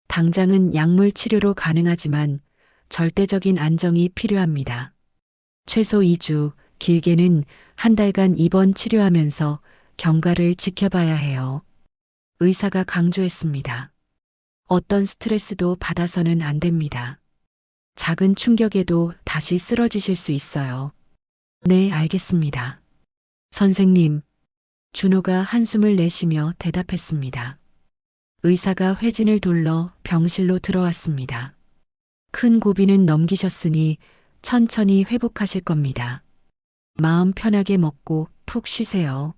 당장은 약물 치료로 가능하지만 절대적인 안정이 필요합니다. 최소 2주, 길게는 한 달간 입원 치료하면서 경과를 지켜봐야 해요. 의사가 강조했습니다. 어떤 스트레스도 받아서는 안 됩니다. 작은 충격에도 다시 쓰러지실 수 있어요. 네, 알겠습니다. 선생님, 준호가 한숨을 내쉬며 대답했습니다. 의사가 회진을 돌러 병실로 들어왔습니다. 큰 고비는 넘기셨으니 천천히 회복하실 겁니다. 마음 편하게 먹고 푹 쉬세요.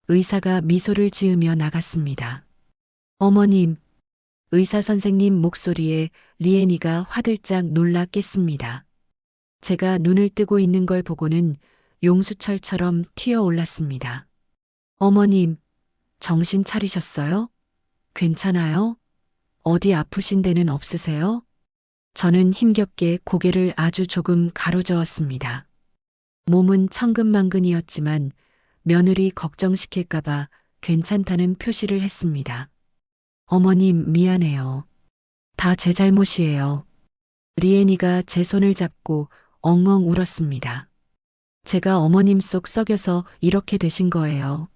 의사가 미소를 지으며 나갔습니다. 어머님, 의사 선생님 목소리에 리애니가 화들짝 놀라 깼습니다. 제가 눈을 뜨고 있는 걸 보고는 용수철처럼 튀어올랐습니다. 어머님, 정신 차리셨어요? 괜찮아요? 어디 아프신 데는 없으세요? 저는 힘겹게 고개를 아주 조금 가로저었습니다. 몸은 천근만근이었지만 며느리 걱정시킬까봐 괜찮다는 표시를 했습니다. 어머님 미안해요. 다 제 잘못이에요. 리엔이가 제 손을 잡고 엉엉 울었습니다. 제가 어머님 속 썩여서 이렇게 되신 거예요.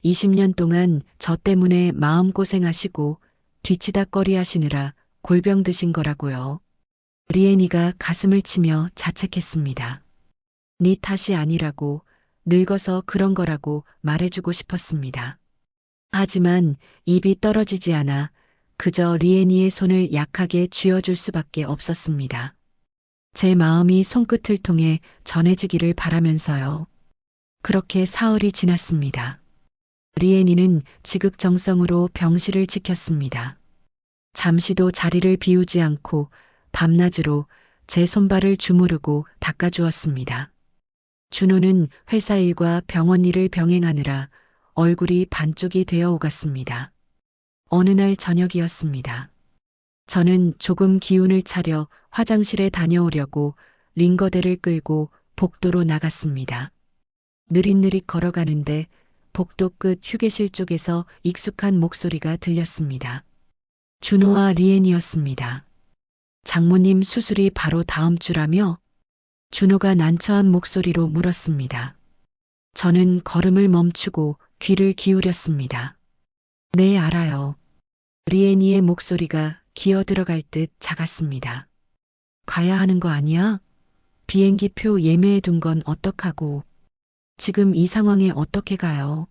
20년 동안 저 때문에 마음고생하시고 뒤치다꺼리 하시느라 골병 드신 거라고요. 리엔이가 가슴을 치며 자책했습니다. 네 탓이 아니라고, 늙어서 그런 거라고 말해주고 싶었습니다. 하지만 입이 떨어지지 않아 그저 리엔이의 손을 약하게 쥐어줄 수밖에 없었습니다. 제 마음이 손끝을 통해 전해지기를 바라면서요. 그렇게 사흘이 지났습니다. 리엔이는 지극정성으로 병실을 지켰습니다. 잠시도 자리를 비우지 않고 밤낮으로 제 손발을 주무르고 닦아주었습니다. 준호는 회사 일과 병원 일을 병행하느라 얼굴이 반쪽이 되어 오갔습니다. 어느 날 저녁이었습니다. 저는 조금 기운을 차려 화장실에 다녀오려고 링거대를 끌고 복도로 나갔습니다. 느릿느릿 걸어가는데 복도 끝 휴게실 쪽에서 익숙한 목소리가 들렸습니다. 준호와 리엔이었습니다. 장모님 수술이 바로 다음 주라며? 준호가 난처한 목소리로 물었습니다. 저는 걸음을 멈추고 귀를 기울였습니다. 네, 알아요. 리엔이의 목소리가 기어 들어갈 듯 작았습니다. 가야 하는 거 아니야? 비행기 표 예매해 둔 건 어떡하고. 지금 이 상황에 어떻게 가요?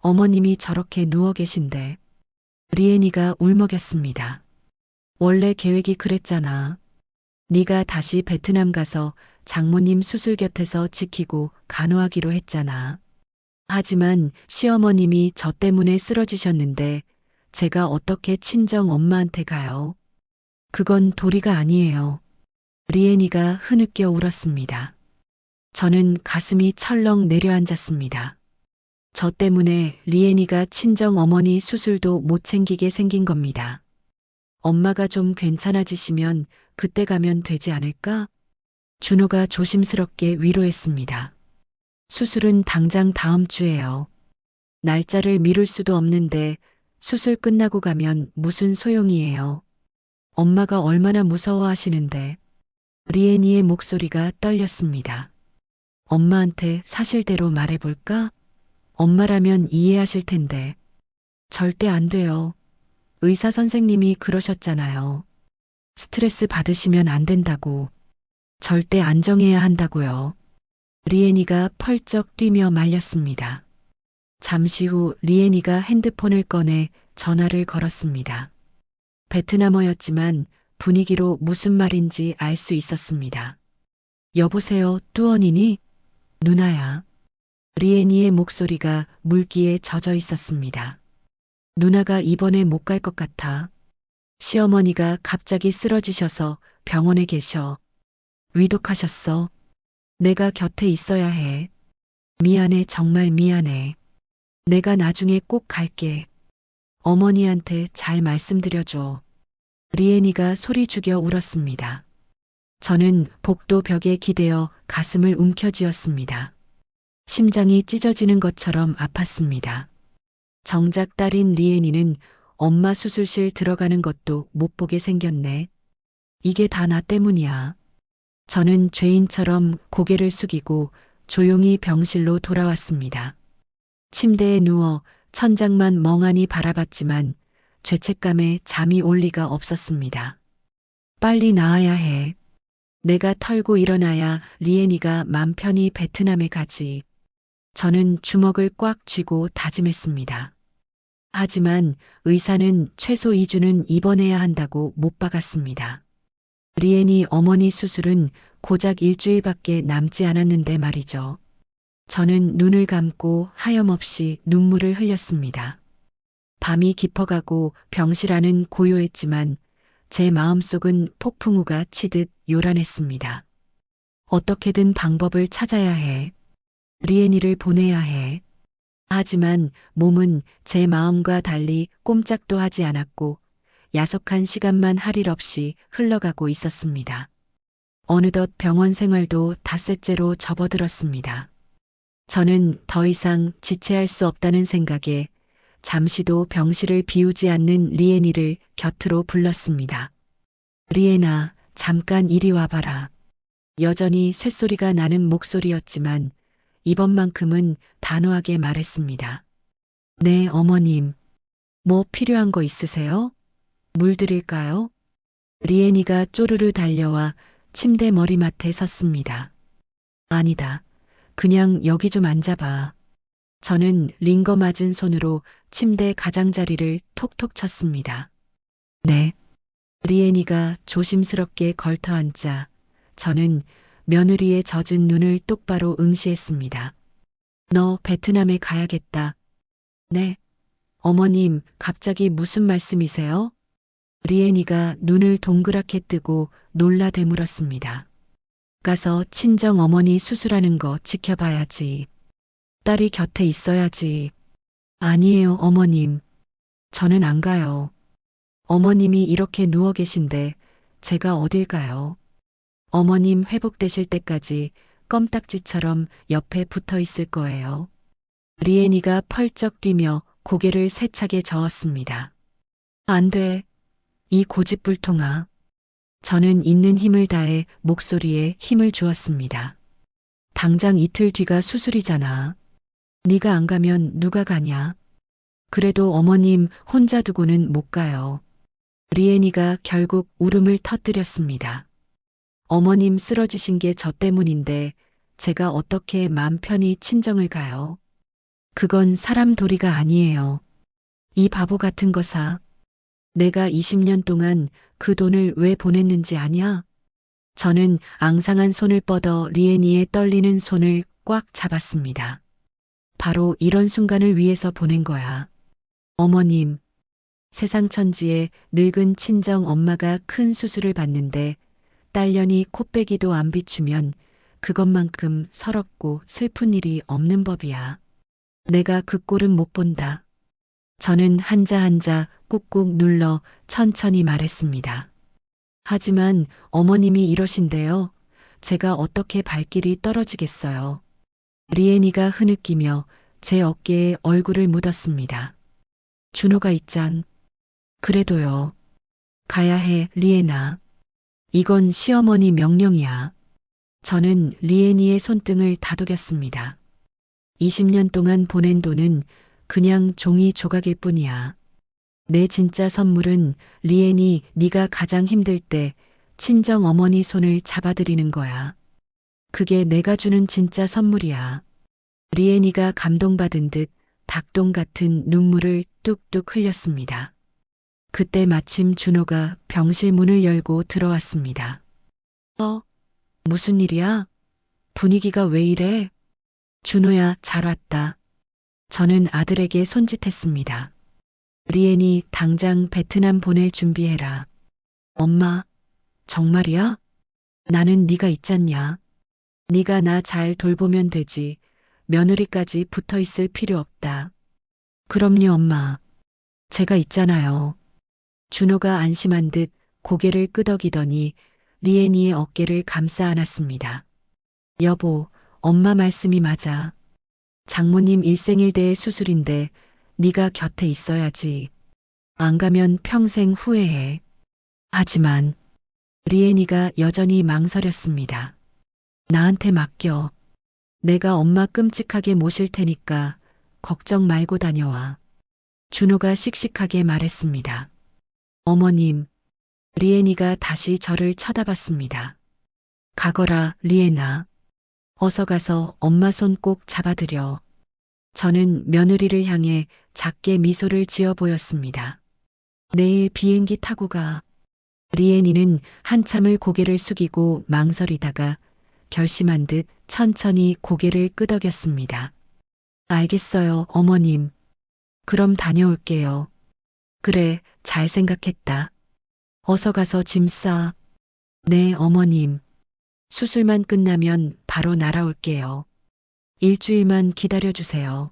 어머님이 저렇게 누워 계신데. 리엔이가 울먹였습니다. 원래 계획이 그랬잖아. 네가 다시 베트남 가서 장모님 수술 곁에서 지키고 간호하기로 했잖아. 하지만 시어머님이 저 때문에 쓰러지셨는데 제가 어떻게 친정 엄마한테 가요? 그건 도리가 아니에요. 리엔이가 흐느껴 울었습니다. 저는 가슴이 철렁 내려앉았습니다. 저 때문에 리엔이가 친정 어머니 수술도 못 챙기게 생긴 겁니다. 엄마가 좀 괜찮아지시면 그때 가면 되지 않을까? 준호가 조심스럽게 위로했습니다. 수술은 당장 다음 주에요. 날짜를 미룰 수도 없는데 수술 끝나고 가면 무슨 소용이에요. 엄마가 얼마나 무서워하시는데. 리엔이의 목소리가 떨렸습니다. 엄마한테 사실대로 말해볼까? 엄마라면 이해하실 텐데. 절대 안 돼요. 의사 선생님이 그러셨잖아요. 스트레스 받으시면 안 된다고. 절대 안정해야 한다고요. 리엔이가 펄쩍 뛰며 말렸습니다. 잠시 후 리엔이가 핸드폰을 꺼내 전화를 걸었습니다. 베트남어였지만 분위기로 무슨 말인지 알 수 있었습니다. 여보세요, 뚜언이니? 누나야. 리엔이의 목소리가 물기에 젖어 있었습니다. 누나가 이번에 못 갈 것 같아. 시어머니가 갑자기 쓰러지셔서 병원에 계셔. 위독하셨어. 내가 곁에 있어야 해. 미안해, 정말 미안해. 내가 나중에 꼭 갈게. 어머니한테 잘 말씀드려줘. 리엔이가 소리 죽여 울었습니다. 저는 복도 벽에 기대어 가슴을 움켜쥐었습니다. 심장이 찢어지는 것처럼 아팠습니다. 정작 딸인 리엔이는 엄마 수술실 들어가는 것도 못 보게 생겼네. 이게 다 나 때문이야. 저는 죄인처럼 고개를 숙이고 조용히 병실로 돌아왔습니다. 침대에 누워 천장만 멍하니 바라봤지만 죄책감에 잠이 올 리가 없었습니다. 빨리 나아야 해. 내가 털고 일어나야 리엔이가 맘 편히 베트남에 가지. 저는 주먹을 꽉 쥐고 다짐했습니다. 하지만 의사는 최소 2주는 입원해야 한다고 못 박았습니다. 리엔이 어머니 수술은 고작 일주일밖에 남지 않았는데 말이죠. 저는 눈을 감고 하염없이 눈물을 흘렸습니다. 밤이 깊어가고 병실 안은 고요했지만 제 마음속은 폭풍우가 치듯 요란했습니다. 어떻게든 방법을 찾아야 해. 리엔이를 보내야 해. 하지만 몸은 제 마음과 달리 꼼짝도 하지 않았고 야속한 시간만 할 일 없이 흘러가고 있었습니다. 어느덧 병원 생활도 닷새째로 접어들었습니다. 저는 더 이상 지체할 수 없다는 생각에 잠시도 병실을 비우지 않는 리에니를 곁으로 불렀습니다. 리에나, 잠깐 이리 와봐라. 여전히 쇳소리가 나는 목소리였지만 이번만큼은 단호하게 말했습니다. 네, 어머님. 뭐 필요한 거 있으세요? 물 드릴까요? 리에니가 쪼르르 달려와 침대 머리맡에 섰습니다. 아니다. 그냥 여기 좀 앉아봐. 저는 링거 맞은 손으로 침대 가장자리를 톡톡 쳤습니다. 네. 리에니가 조심스럽게 걸터 앉자 저는 며느리의 젖은 눈을 똑바로 응시했습니다. 너 베트남에 가야겠다. 네. 어머님, 갑자기 무슨 말씀이세요? 리에니가 눈을 동그랗게 뜨고 놀라 되물었습니다. 가서 친정 어머니 수술하는 거 지켜봐야지. 딸이 곁에 있어야지. 아니에요, 어머님. 저는 안 가요. 어머님이 이렇게 누워 계신데 제가 어딜 가요. 어머님 회복되실 때까지 껌딱지처럼 옆에 붙어 있을 거예요. 리에니가 펄쩍 뛰며 고개를 세차게 저었습니다. 안 돼. 이 고집불통아. 저는 있는 힘을 다해 목소리에 힘을 주었습니다. 당장 이틀 뒤가 수술이잖아. 네가 안 가면 누가 가냐? 그래도 어머님 혼자 두고는 못 가요. 리에니가 결국 울음을 터뜨렸습니다. 어머님 쓰러지신 게 저 때문인데 제가 어떻게 맘 편히 친정을 가요? 그건 사람 도리가 아니에요. 이 바보 같은 거사. 내가 20년 동안 그 돈을 왜 보냈는지 아냐? 저는 앙상한 손을 뻗어 리에니의 떨리는 손을 꽉 잡았습니다. 바로 이런 순간을 위해서 보낸 거야. 어머님, 세상 천지에 늙은 친정 엄마가 큰 수술을 받는데 딸년이 코빼기도 안 비추면 그것만큼 서럽고 슬픈 일이 없는 법이야. 내가 그 꼴은 못 본다. 저는 한자 한자 꾹꾹 눌러 천천히 말했습니다. 하지만 어머님이 이러신데요. 제가 어떻게 발길이 떨어지겠어요. 리에니가 흐느끼며 제 어깨에 얼굴을 묻었습니다. 준호가 있잔. 그래도요. 가야 해, 리에나. 이건 시어머니 명령이야. 저는 리에니의 손등을 다독였습니다. 20년 동안 보낸 돈은 그냥 종이 조각일 뿐이야. 내 진짜 선물은 리에니 네가 가장 힘들 때 친정 어머니 손을 잡아드리는 거야. 그게 내가 주는 진짜 선물이야. 리에니가 감동받은 듯 닭똥 같은 눈물을 뚝뚝 흘렸습니다. 그때 마침 준호가 병실 문을 열고 들어왔습니다. 무슨 일이야? 분위기가 왜 이래? 준호야, 잘 왔다. 저는 아들에게 손짓했습니다. 리엔이 당장 베트남 보낼 준비해라. 엄마, 정말이야? 나는 네가 있잖냐. 네가 나 잘 돌보면 되지. 며느리까지 붙어 있을 필요 없다. 그럼요, 엄마. 제가 있잖아요. 준호가 안심한 듯 고개를 끄덕이더니 리엔이의 어깨를 감싸 안았습니다. 여보, 엄마 말씀이 맞아. 장모님 일생일대의 수술인데 네가 곁에 있어야지. 안 가면 평생 후회해. 하지만 리엔이가 여전히 망설였습니다. 나한테 맡겨. 내가 엄마 끔찍하게 모실 테니까 걱정 말고 다녀와. 준호가 씩씩하게 말했습니다. 어머님, 리엔이가 다시 저를 쳐다봤습니다. 가거라, 리엔아. 어서 가서 엄마 손 꼭 잡아드려. 저는 며느리를 향해 작게 미소를 지어 보였습니다. 내일 비행기 타고 가. 리엔이는 한참을 고개를 숙이고 망설이다가 결심한 듯 천천히 고개를 끄덕였습니다. 알겠어요, 어머님. 그럼 다녀올게요. 그래, 잘 생각했다. 어서 가서 짐 싸. 네, 어머님. 수술만 끝나면 바로 날아올게요. 일주일만 기다려주세요.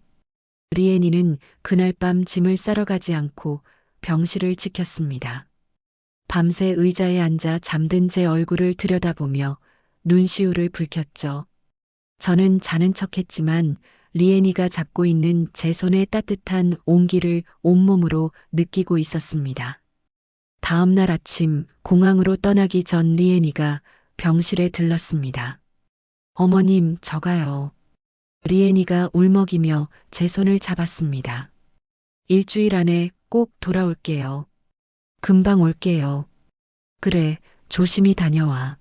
리엔이는 그날 밤 짐을 싸러 가지 않고 병실을 지켰습니다. 밤새 의자에 앉아 잠든 제 얼굴을 들여다보며 눈시울을 붉혔죠. 저는 자는 척했지만 리엔이가 잡고 있는 제 손의 따뜻한 온기를 온몸으로 느끼고 있었습니다. 다음 날 아침 공항으로 떠나기 전 리엔이가 병실에 들렀습니다. 어머님, 저가요. 리엔이가 울먹이며 제 손을 잡았습니다. 일주일 안에 꼭 돌아올게요. 금방 올게요. 그래, 조심히 다녀와.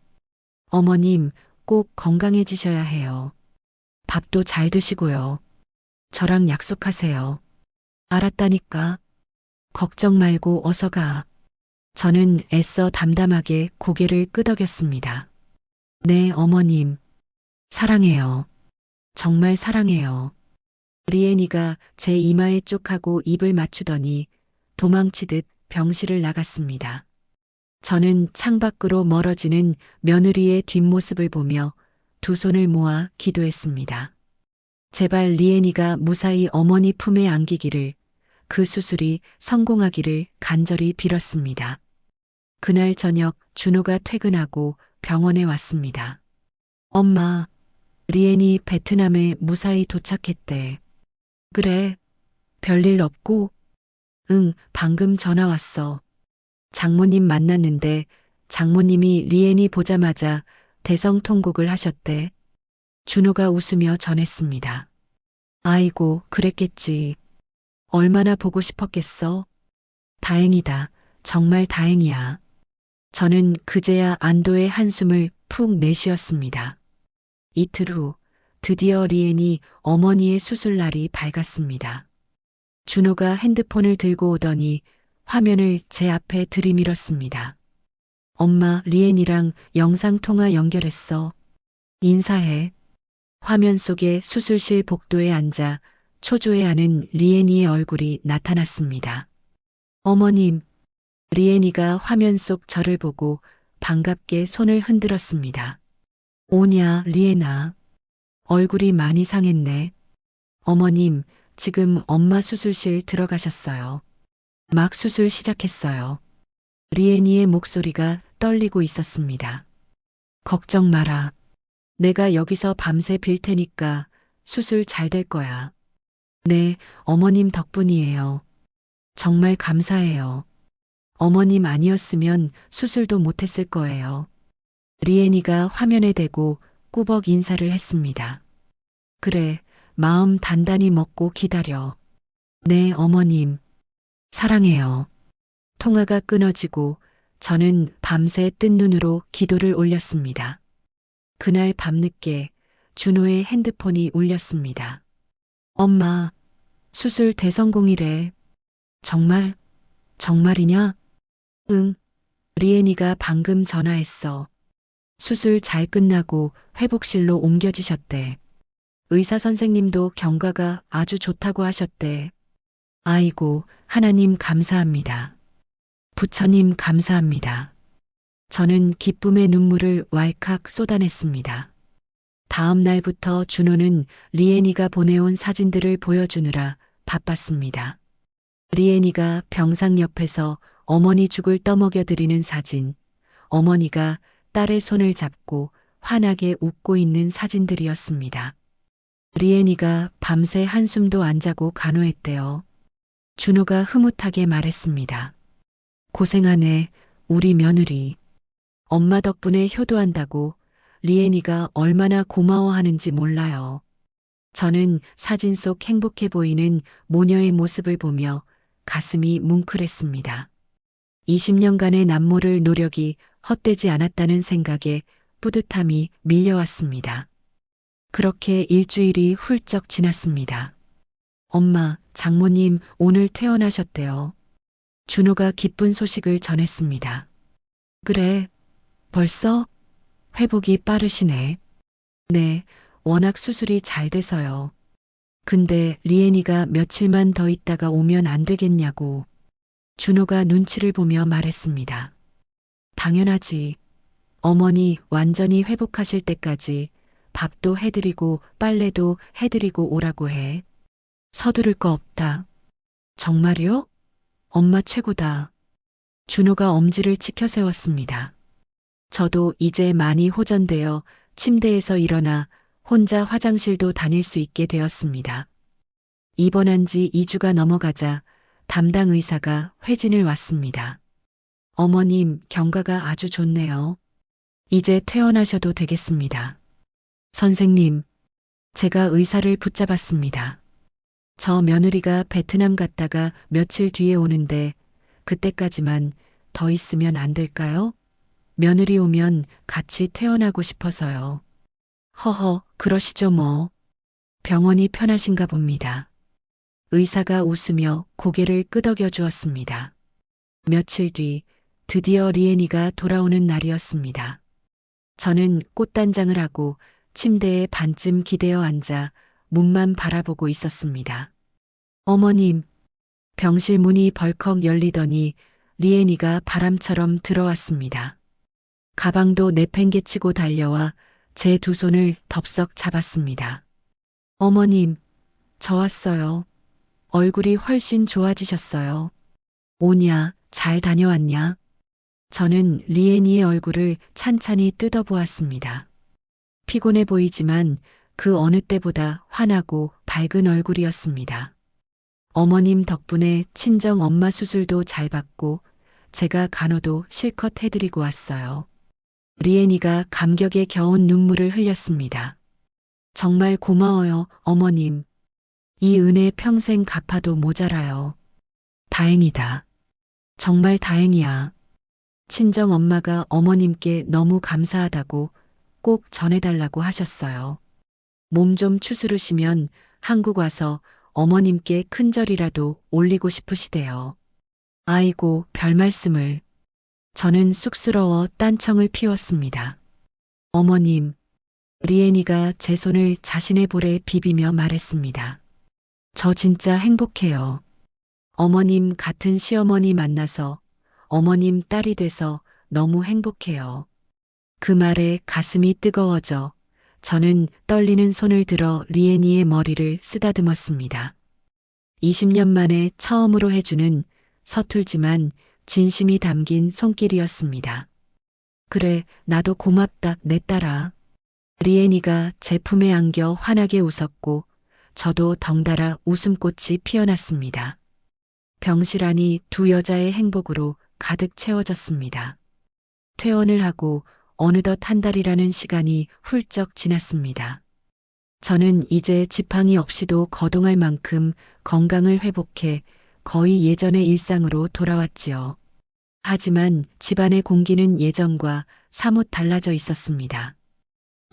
어머님, 꼭 건강해지셔야 해요. 밥도 잘 드시고요. 저랑 약속하세요. 알았다니까. 걱정 말고 어서 가. 저는 애써 담담하게 고개를 끄덕였습니다. 네, 어머님. 사랑해요. 정말 사랑해요. 리엔이가 제 이마에 쪽하고 입을 맞추더니 도망치듯 병실을 나갔습니다. 저는 창밖으로 멀어지는 며느리의 뒷모습을 보며 두 손을 모아 기도했습니다. 제발 리엔이가 무사히 어머니 품에 안기기를, 그 수술이 성공하기를 간절히 빌었습니다. 그날 저녁 준호가 퇴근하고 병원에 왔습니다. 엄마, 리엔이 베트남에 무사히 도착했대. 그래, 별일 없고? 응, 방금 전화 왔어. 장모님 만났는데 장모님이 리엔이 보자마자 대성통곡을 하셨대. 준호가 웃으며 전했습니다. 아이고, 그랬겠지. 얼마나 보고 싶었겠어? 다행이다. 정말 다행이야. 저는 그제야 안도의 한숨을 푹 내쉬었습니다. 이틀 후 드디어 리엔이 어머니의 수술날이 밝았습니다. 준호가 핸드폰을 들고 오더니 화면을 제 앞에 들이밀었습니다. 엄마, 리엔이랑 영상통화 연결했어. 인사해. 화면 속에 수술실 복도에 앉아 초조해하는 리엔이의 얼굴이 나타났습니다. 어머님, 리엔이가 화면 속 저를 보고 반갑게 손을 흔들었습니다. 오냐, 리엔아. 얼굴이 많이 상했네. 어머님, 지금 엄마 수술실 들어가셨어요. 막 수술 시작했어요. 리엔이의 목소리가 떨리고 있었습니다. 걱정 마라. 내가 여기서 밤새 빌 테니까 수술 잘 될 거야. 네, 어머님 덕분이에요. 정말 감사해요. 어머님 아니었으면 수술도 못했을 거예요. 리엔이가 화면에 대고 꾸벅 인사를 했습니다. 그래, 마음 단단히 먹고 기다려. 네, 어머님. 사랑해요. 통화가 끊어지고 저는 밤새 뜬 눈으로 기도를 올렸습니다. 그날 밤늦게 준호의 핸드폰이 울렸습니다. 엄마, 수술 대성공이래. 정말? 정말이냐? 응. 리엔이가 방금 전화했어. 수술 잘 끝나고 회복실로 옮겨지셨대. 의사 선생님도 경과가 아주 좋다고 하셨대. 아이고, 하나님 감사합니다. 부처님 감사합니다. 저는 기쁨의 눈물을 왈칵 쏟아냈습니다. 다음 날부터 준호는 리엔이가 보내온 사진들을 보여주느라 바빴습니다. 리엔이가 병상 옆에서 어머니 죽을 떠먹여 드리는 사진, 어머니가 딸의 손을 잡고 환하게 웃고 있는 사진들이었습니다. 리엔이가 밤새 한숨도 안 자고 간호했대요. 준호가 흐뭇하게 말했습니다. 고생하네, 우리 며느리. 엄마 덕분에 효도한다고 리엔이가 얼마나 고마워하는지 몰라요. 저는 사진 속 행복해 보이는 모녀의 모습을 보며 가슴이 뭉클했습니다. 20년간의 남모를 노력이 헛되지 않았다는 생각에 뿌듯함이 밀려왔습니다. 그렇게 일주일이 훌쩍 지났습니다. 엄마, 장모님 오늘 퇴원하셨대요. 준호가 기쁜 소식을 전했습니다. 그래, 벌써? 회복이 빠르시네. 네, 워낙 수술이 잘 돼서요. 근데 리엔이가 며칠만 더 있다가 오면 안 되겠냐고. 준호가 눈치를 보며 말했습니다. 당연하지. 어머니 완전히 회복하실 때까지 밥도 해드리고 빨래도 해드리고 오라고 해. 서두를 거 없다. 정말이요? 엄마 최고다. 준호가 엄지를 치켜 세웠습니다. 저도 이제 많이 호전되어 침대에서 일어나 혼자 화장실도 다닐 수 있게 되었습니다. 입원한 지 2주가 넘어가자 담당 의사가 회진을 왔습니다. 어머님, 경과가 아주 좋네요. 이제 퇴원하셔도 되겠습니다. 선생님, 제가 의사를 붙잡았습니다. 저 며느리가 베트남 갔다가 며칠 뒤에 오는데 그때까지만 더 있으면 안 될까요? 며느리 오면 같이 퇴원하고 싶어서요. 허허, 그러시죠 뭐. 병원이 편하신가 봅니다. 의사가 웃으며 고개를 끄덕여 주었습니다. 며칠 뒤 드디어 리엔이가 돌아오는 날이었습니다. 저는 꽃단장을 하고 침대에 반쯤 기대어 앉아 문만 바라보고 있었습니다. 어머님, 병실 문이 벌컥 열리더니 리엔이가 바람처럼 들어왔습니다. 가방도 내팽개치고 달려와 제 두 손을 덥석 잡았습니다. 어머님, 저 왔어요. 얼굴이 훨씬 좋아지셨어요. 오냐, 잘 다녀왔냐? 저는 리엔이의 얼굴을 찬찬히 뜯어보았습니다. 피곤해 보이지만 그 어느 때보다 환하고 밝은 얼굴이었습니다. 어머님 덕분에 친정 엄마 수술도 잘 받고 제가 간호도 실컷 해드리고 왔어요. 리엔이가 감격에 겨운 눈물을 흘렸습니다. 정말 고마워요, 어머님. 이 은혜 평생 갚아도 모자라요. 다행이다. 정말 다행이야. 친정 엄마가 어머님께 너무 감사하다고 꼭 전해달라고 하셨어요. 몸 좀 추스르시면 한국 와서 어머님께 큰절이라도 올리고 싶으시대요. 아이고, 별 말씀을. 저는 쑥스러워 딴청을 피웠습니다. 어머님, 리엔이가 제 손을 자신의 볼에 비비며 말했습니다. 저 진짜 행복해요. 어머님 같은 시어머니 만나서 어머님 딸이 돼서 너무 행복해요. 그 말에 가슴이 뜨거워져 저는 떨리는 손을 들어 리엔이의 머리를 쓰다듬었습니다. 20년 만에 처음으로 해주는 서툴지만 진심이 담긴 손길이었습니다. 그래, 나도 고맙다, 내 딸아. 리엔이가 제 품에 안겨 환하게 웃었고 저도 덩달아 웃음꽃이 피어났습니다. 병실 안이 두 여자의 행복으로 가득 채워졌습니다. 퇴원을 하고 어느덧 한 달이라는 시간이 훌쩍 지났습니다. 저는 이제 지팡이 없이도 거동할 만큼 건강을 회복해 거의 예전의 일상으로 돌아왔지요. 하지만 집안의 공기는 예전과 사뭇 달라져 있었습니다.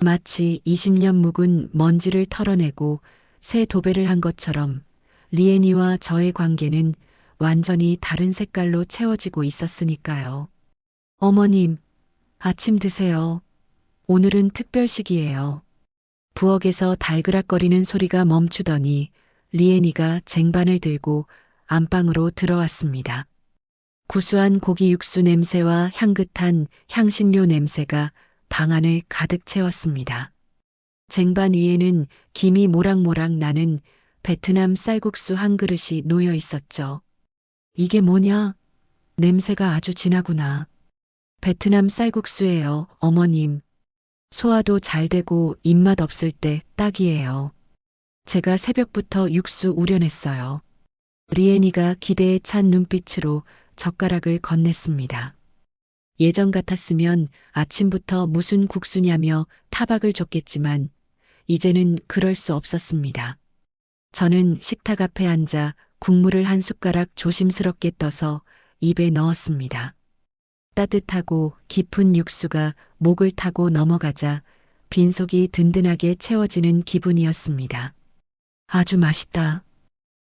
마치 20년 묵은 먼지를 털어내고 새 도배를 한 것처럼 리엔이와 저의 관계는 완전히 다른 색깔로 채워지고 있었으니까요. 어머님, 아침 드세요. 오늘은 특별식이에요. 부엌에서 달그락거리는 소리가 멈추더니 리엔이가 쟁반을 들고 안방으로 들어왔습니다. 구수한 고기 육수 냄새와 향긋한 향신료 냄새가 방 안을 가득 채웠습니다. 쟁반 위에는 김이 모락모락 나는 베트남 쌀국수 한 그릇이 놓여 있었죠. 이게 뭐냐? 냄새가 아주 진하구나. 베트남 쌀국수예요, 어머님. 소화도 잘 되고 입맛 없을 때 딱이에요. 제가 새벽부터 육수 우려냈어요. 리엔이가 기대에 찬 눈빛으로 젓가락을 건넸습니다. 예전 같았으면 아침부터 무슨 국수냐며 타박을 줬겠지만 이제는 그럴 수 없었습니다. 저는 식탁 앞에 앉아 국물을 한 숟가락 조심스럽게 떠서 입에 넣었습니다. 따뜻하고 깊은 육수가 목을 타고 넘어가자 빈속이 든든하게 채워지는 기분이었습니다. 아주 맛있다.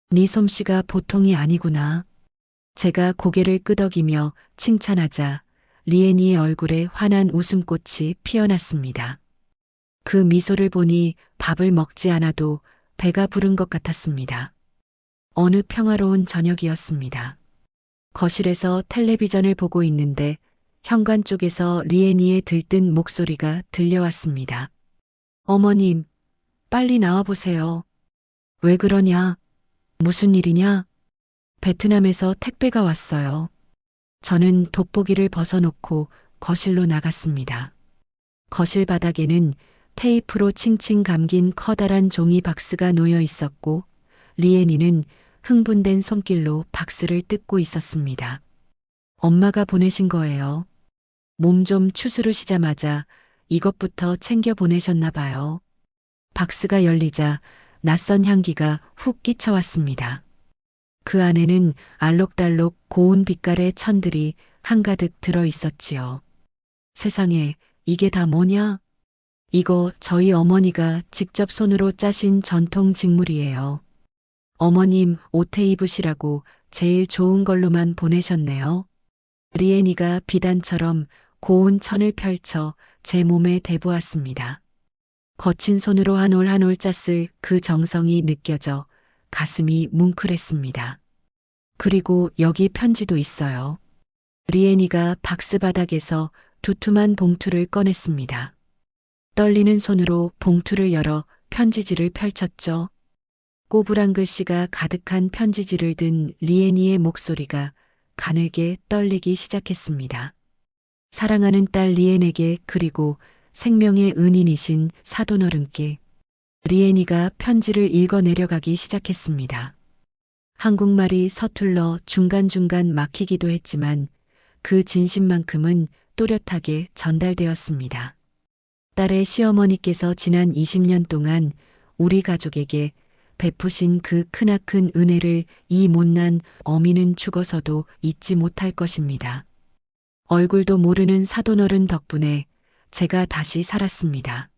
네 솜씨가 보통이 아니구나. 제가 고개를 끄덕이며 칭찬하자 리엔이의 얼굴에 환한 웃음꽃이 피어났습니다. 그 미소를 보니 밥을 먹지 않아도 배가 부른 것 같았습니다. 어느 평화로운 저녁이었습니다. 거실에서 텔레비전을 보고 있는데 현관 쪽에서 리엔이의 들뜬 목소리가 들려왔습니다. 어머님, 빨리 나와보세요. 왜 그러냐? 무슨 일이냐? 베트남에서 택배가 왔어요. 저는 돋보기를 벗어놓고 거실로 나갔습니다. 거실 바닥에는 테이프로 칭칭 감긴 커다란 종이 박스가 놓여 있었고, 리엔이는 흥분된 손길로 박스를 뜯고 있었습니다. 엄마가 보내신 거예요. 몸 좀 추스르시자마자 이것부터 챙겨 보내셨나 봐요. 박스가 열리자 낯선 향기가 훅 끼쳐왔습니다. 그 안에는 알록달록 고운 빛깔의 천들이 한가득 들어 있었지요. 세상에, 이게 다 뭐냐? 이거 저희 어머니가 직접 손으로 짜신 전통 직물이에요. 어머님 옷에 입으시라고 제일 좋은 걸로만 보내셨네요. 리엔이가 비단처럼 고운 천을 펼쳐 제 몸에 대보았습니다. 거친 손으로 한 올 한 올 짰을 그 정성이 느껴져 가슴이 뭉클했습니다. 그리고 여기 편지도 있어요. 리엔이가 박스 바닥에서 두툼한 봉투를 꺼냈습니다. 떨리는 손으로 봉투를 열어 편지지를 펼쳤죠. 꼬부랑 글씨가 가득한 편지지를 든 리엔이의 목소리가 가늘게 떨리기 시작했습니다. 사랑하는 딸 리엔에게, 그리고 생명의 은인이신 사돈어른께. 리엔이가 편지를 읽어 내려가기 시작했습니다. 한국말이 서툴러 중간중간 막히기도 했지만 그 진심만큼은 또렷하게 전달되었습니다. 딸의 시어머니께서 지난 20년 동안 우리 가족에게 베푸신 그 크나큰 은혜를 이 못난 어미는 죽어서도 잊지 못할 것입니다. 얼굴도 모르는 사돈어른 덕분에 제가 다시 살았습니다.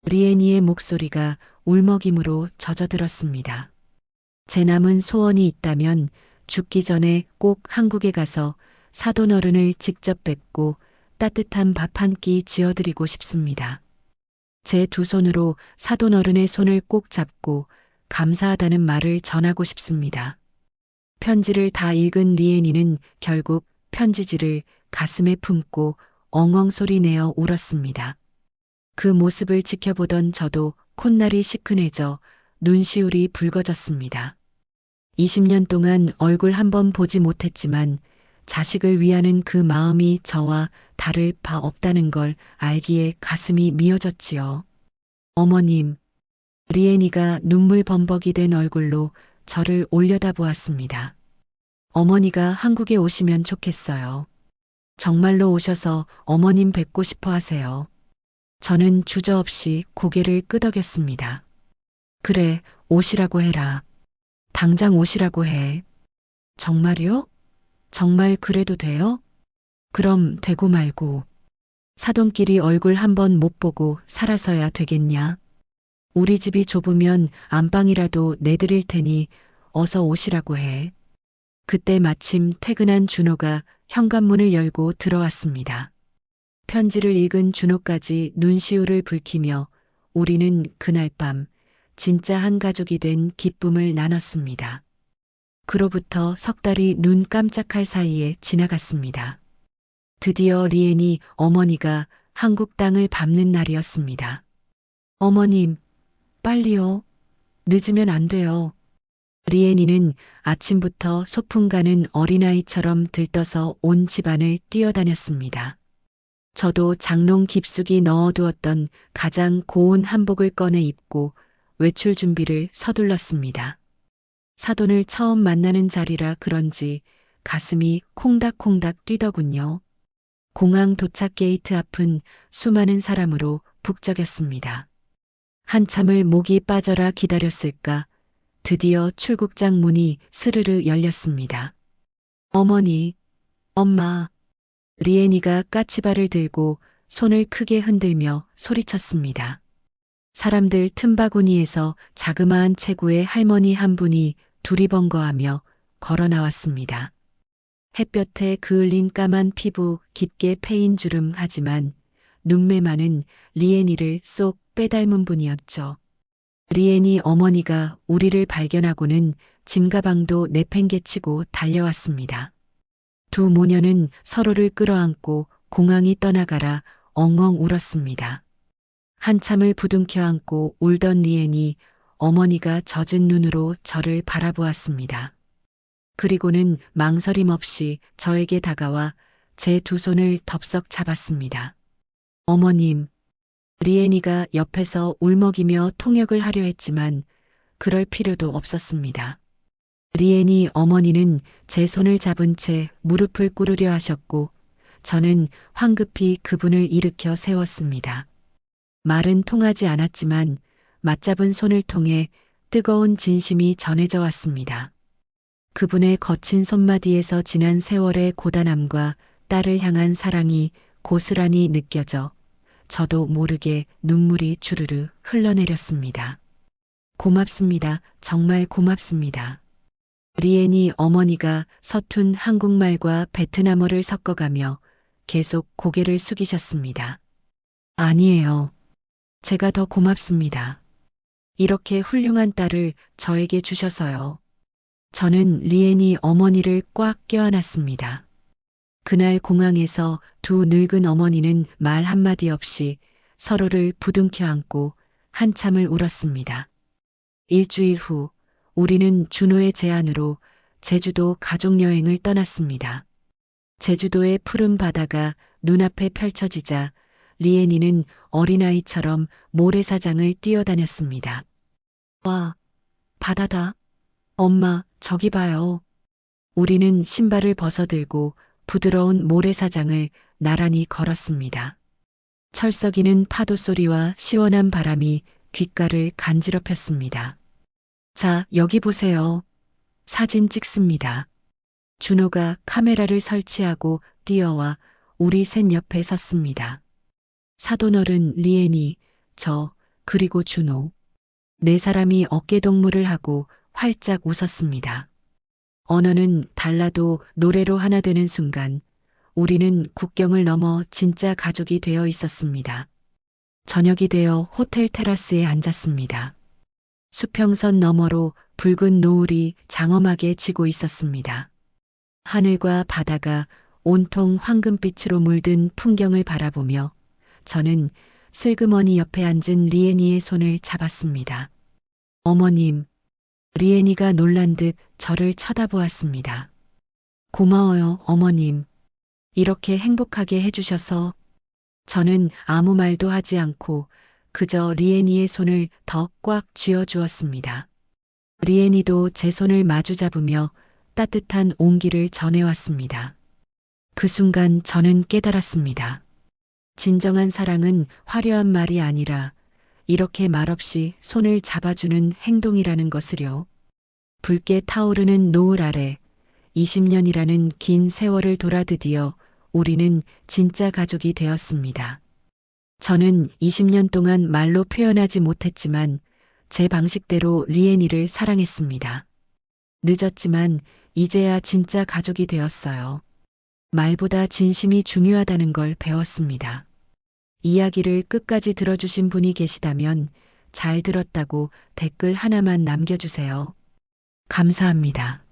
리엔이의 목소리가 울먹임으로 젖어들었습니다. 제 남은 소원이 있다면 죽기 전에 꼭 한국에 가서 사돈어른을 직접 뵙고 따뜻한 밥 한 끼 지어드리고 싶습니다. 제 두 손으로 사돈어른의 손을 꼭 잡고 감사하다는 말을 전하고 싶습니다. 편지를 다 읽은 리엔이는 결국 편지지를 가슴에 품고 엉엉 소리 내어 울었습니다. 그 모습을 지켜보던 저도 콧날이 시큰해져 눈시울이 붉어졌습니다. 20년 동안 얼굴 한 번 보지 못했지만 자식을 위하는 그 마음이 저와 다를 바 없다는 걸 알기에 가슴이 미어졌지요. 어머님, 리엔이가 눈물 범벅이 된 얼굴로 저를 올려다보았습니다. 어머니가 한국에 오시면 좋겠어요. 정말로 오셔서 어머님 뵙고 싶어 하세요. 저는 주저없이 고개를 끄덕였습니다. 그래, 오시라고 해라. 당장 오시라고 해. 정말요? 정말 그래도 돼요? 그럼 되고 말고. 사돈끼리 얼굴 한 번 못 보고 살아서야 되겠냐? 우리 집이 좁으면 안방이라도 내드릴 테니 어서 오시라고 해. 그때 마침 퇴근한 준호가 현관문을 열고 들어왔습니다. 편지를 읽은 준호까지 눈시울을 붉히며 우리는 그날 밤 진짜 한 가족이 된 기쁨을 나눴습니다. 그로부터 석 달이 눈 깜짝할 사이에 지나갔습니다. 드디어 리엔이 어머니가 한국 땅을 밟는 날이었습니다. 어머님, 빨리요. 늦으면 안 돼요. 리엔이는 아침부터 소풍 가는 어린아이처럼 들떠서 온 집안을 뛰어다녔습니다. 저도 장롱 깊숙이 넣어두었던 가장 고운 한복을 꺼내 입고 외출 준비를 서둘렀습니다. 사돈을 처음 만나는 자리라 그런지 가슴이 콩닥콩닥 뛰더군요. 공항 도착 게이트 앞은 수많은 사람으로 북적였습니다. 한참을 목이 빠져라 기다렸을까 드디어 출국장 문이 스르르 열렸습니다. 어머니, 엄마. 리엔이가 까치발을 들고 손을 크게 흔들며 소리쳤습니다. 사람들 틈바구니에서 자그마한 체구의 할머니 한 분이 두리번거하며 걸어 나왔습니다. 햇볕에 그을린 까만 피부 깊게 패인 주름 하지만 눈매만은 리엔이를 쏙 빼닮은 분이었죠. 리엔이 어머니가 우리를 발견하고는 짐가방도 내팽개치고 달려왔습니다. 두 모녀는 서로를 끌어안고 공항이 떠나가라 엉엉 울었습니다. 한참을 부둥켜 안고 울던 리엔이 어머니가 젖은 눈으로 저를 바라보았습니다. 그리고는 망설임 없이 저에게 다가와 제 두 손을 덥석 잡았습니다. 어머님, 리엔이가 옆에서 울먹이며 통역을 하려 했지만 그럴 필요도 없었습니다. 리엔이 어머니는 제 손을 잡은 채 무릎을 꿇으려 하셨고 저는 황급히 그분을 일으켜 세웠습니다. 말은 통하지 않았지만 맞잡은 손을 통해 뜨거운 진심이 전해져 왔습니다. 그분의 거친 손마디에서 지난 세월의 고단함과 딸을 향한 사랑이 고스란히 느껴져 저도 모르게 눈물이 주르르 흘러내렸습니다. 고맙습니다. 정말 고맙습니다. 리엔이 어머니가 서툰 한국말과 베트남어를 섞어가며 계속 고개를 숙이셨습니다. 아니에요. 제가 더 고맙습니다. 이렇게 훌륭한 딸을 저에게 주셔서요. 저는 리엔이 어머니를 꽉 껴안았습니다. 그날 공항에서 두 늙은 어머니는 말 한마디 없이 서로를 부둥켜 안고 한참을 울었습니다. 일주일 후 우리는 준호의 제안으로 제주도 가족여행을 떠났습니다. 제주도의 푸른 바다가 눈앞에 펼쳐지자 리엔이는 어린아이처럼 모래사장을 뛰어다녔습니다. 와, 바다다. 엄마, 저기 봐요. 우리는 신발을 벗어들고 부드러운 모래사장을 나란히 걸었습니다. 철썩이는 파도 소리와 시원한 바람이 귓가를 간지럽혔습니다. 자, 여기 보세요. 사진 찍습니다. 준호가 카메라를 설치하고 뛰어와 우리 셋 옆에 섰습니다. 사돈어른 리엔이, 저, 그리고 준호. 네 사람이 어깨동무를 하고 활짝 웃었습니다. 언어는 달라도 노래로 하나 되는 순간 우리는 국경을 넘어 진짜 가족이 되어 있었습니다. 저녁이 되어 호텔 테라스에 앉았습니다. 수평선 너머로 붉은 노을이 장엄하게 지고 있었습니다. 하늘과 바다가 온통 황금빛으로 물든 풍경을 바라보며 저는 슬그머니 옆에 앉은 리엔이의 손을 잡았습니다. 어머님, 리엔이가 놀란 듯 저를 쳐다보았습니다. 고마워요, 어머님. 이렇게 행복하게 해주셔서. 저는 아무 말도 하지 않고 그저 리엔이의 손을 더 꽉 쥐어주었습니다. 리엔이도 제 손을 마주 잡으며 따뜻한 온기를 전해왔습니다. 그 순간 저는 깨달았습니다. 진정한 사랑은 화려한 말이 아니라 이렇게 말없이 손을 잡아주는 행동이라는 것을요. 붉게 타오르는 노을 아래 20년이라는 긴 세월을 돌아 드디어 우리는 진짜 가족이 되었습니다. 저는 20년 동안 말로 표현하지 못했지만 제 방식대로 리엔이를 사랑했습니다. 늦었지만 이제야 진짜 가족이 되었어요. 말보다 진심이 중요하다는 걸 배웠습니다. 이야기를 끝까지 들어주신 분이 계시다면 잘 들었다고 댓글 하나만 남겨주세요. 감사합니다.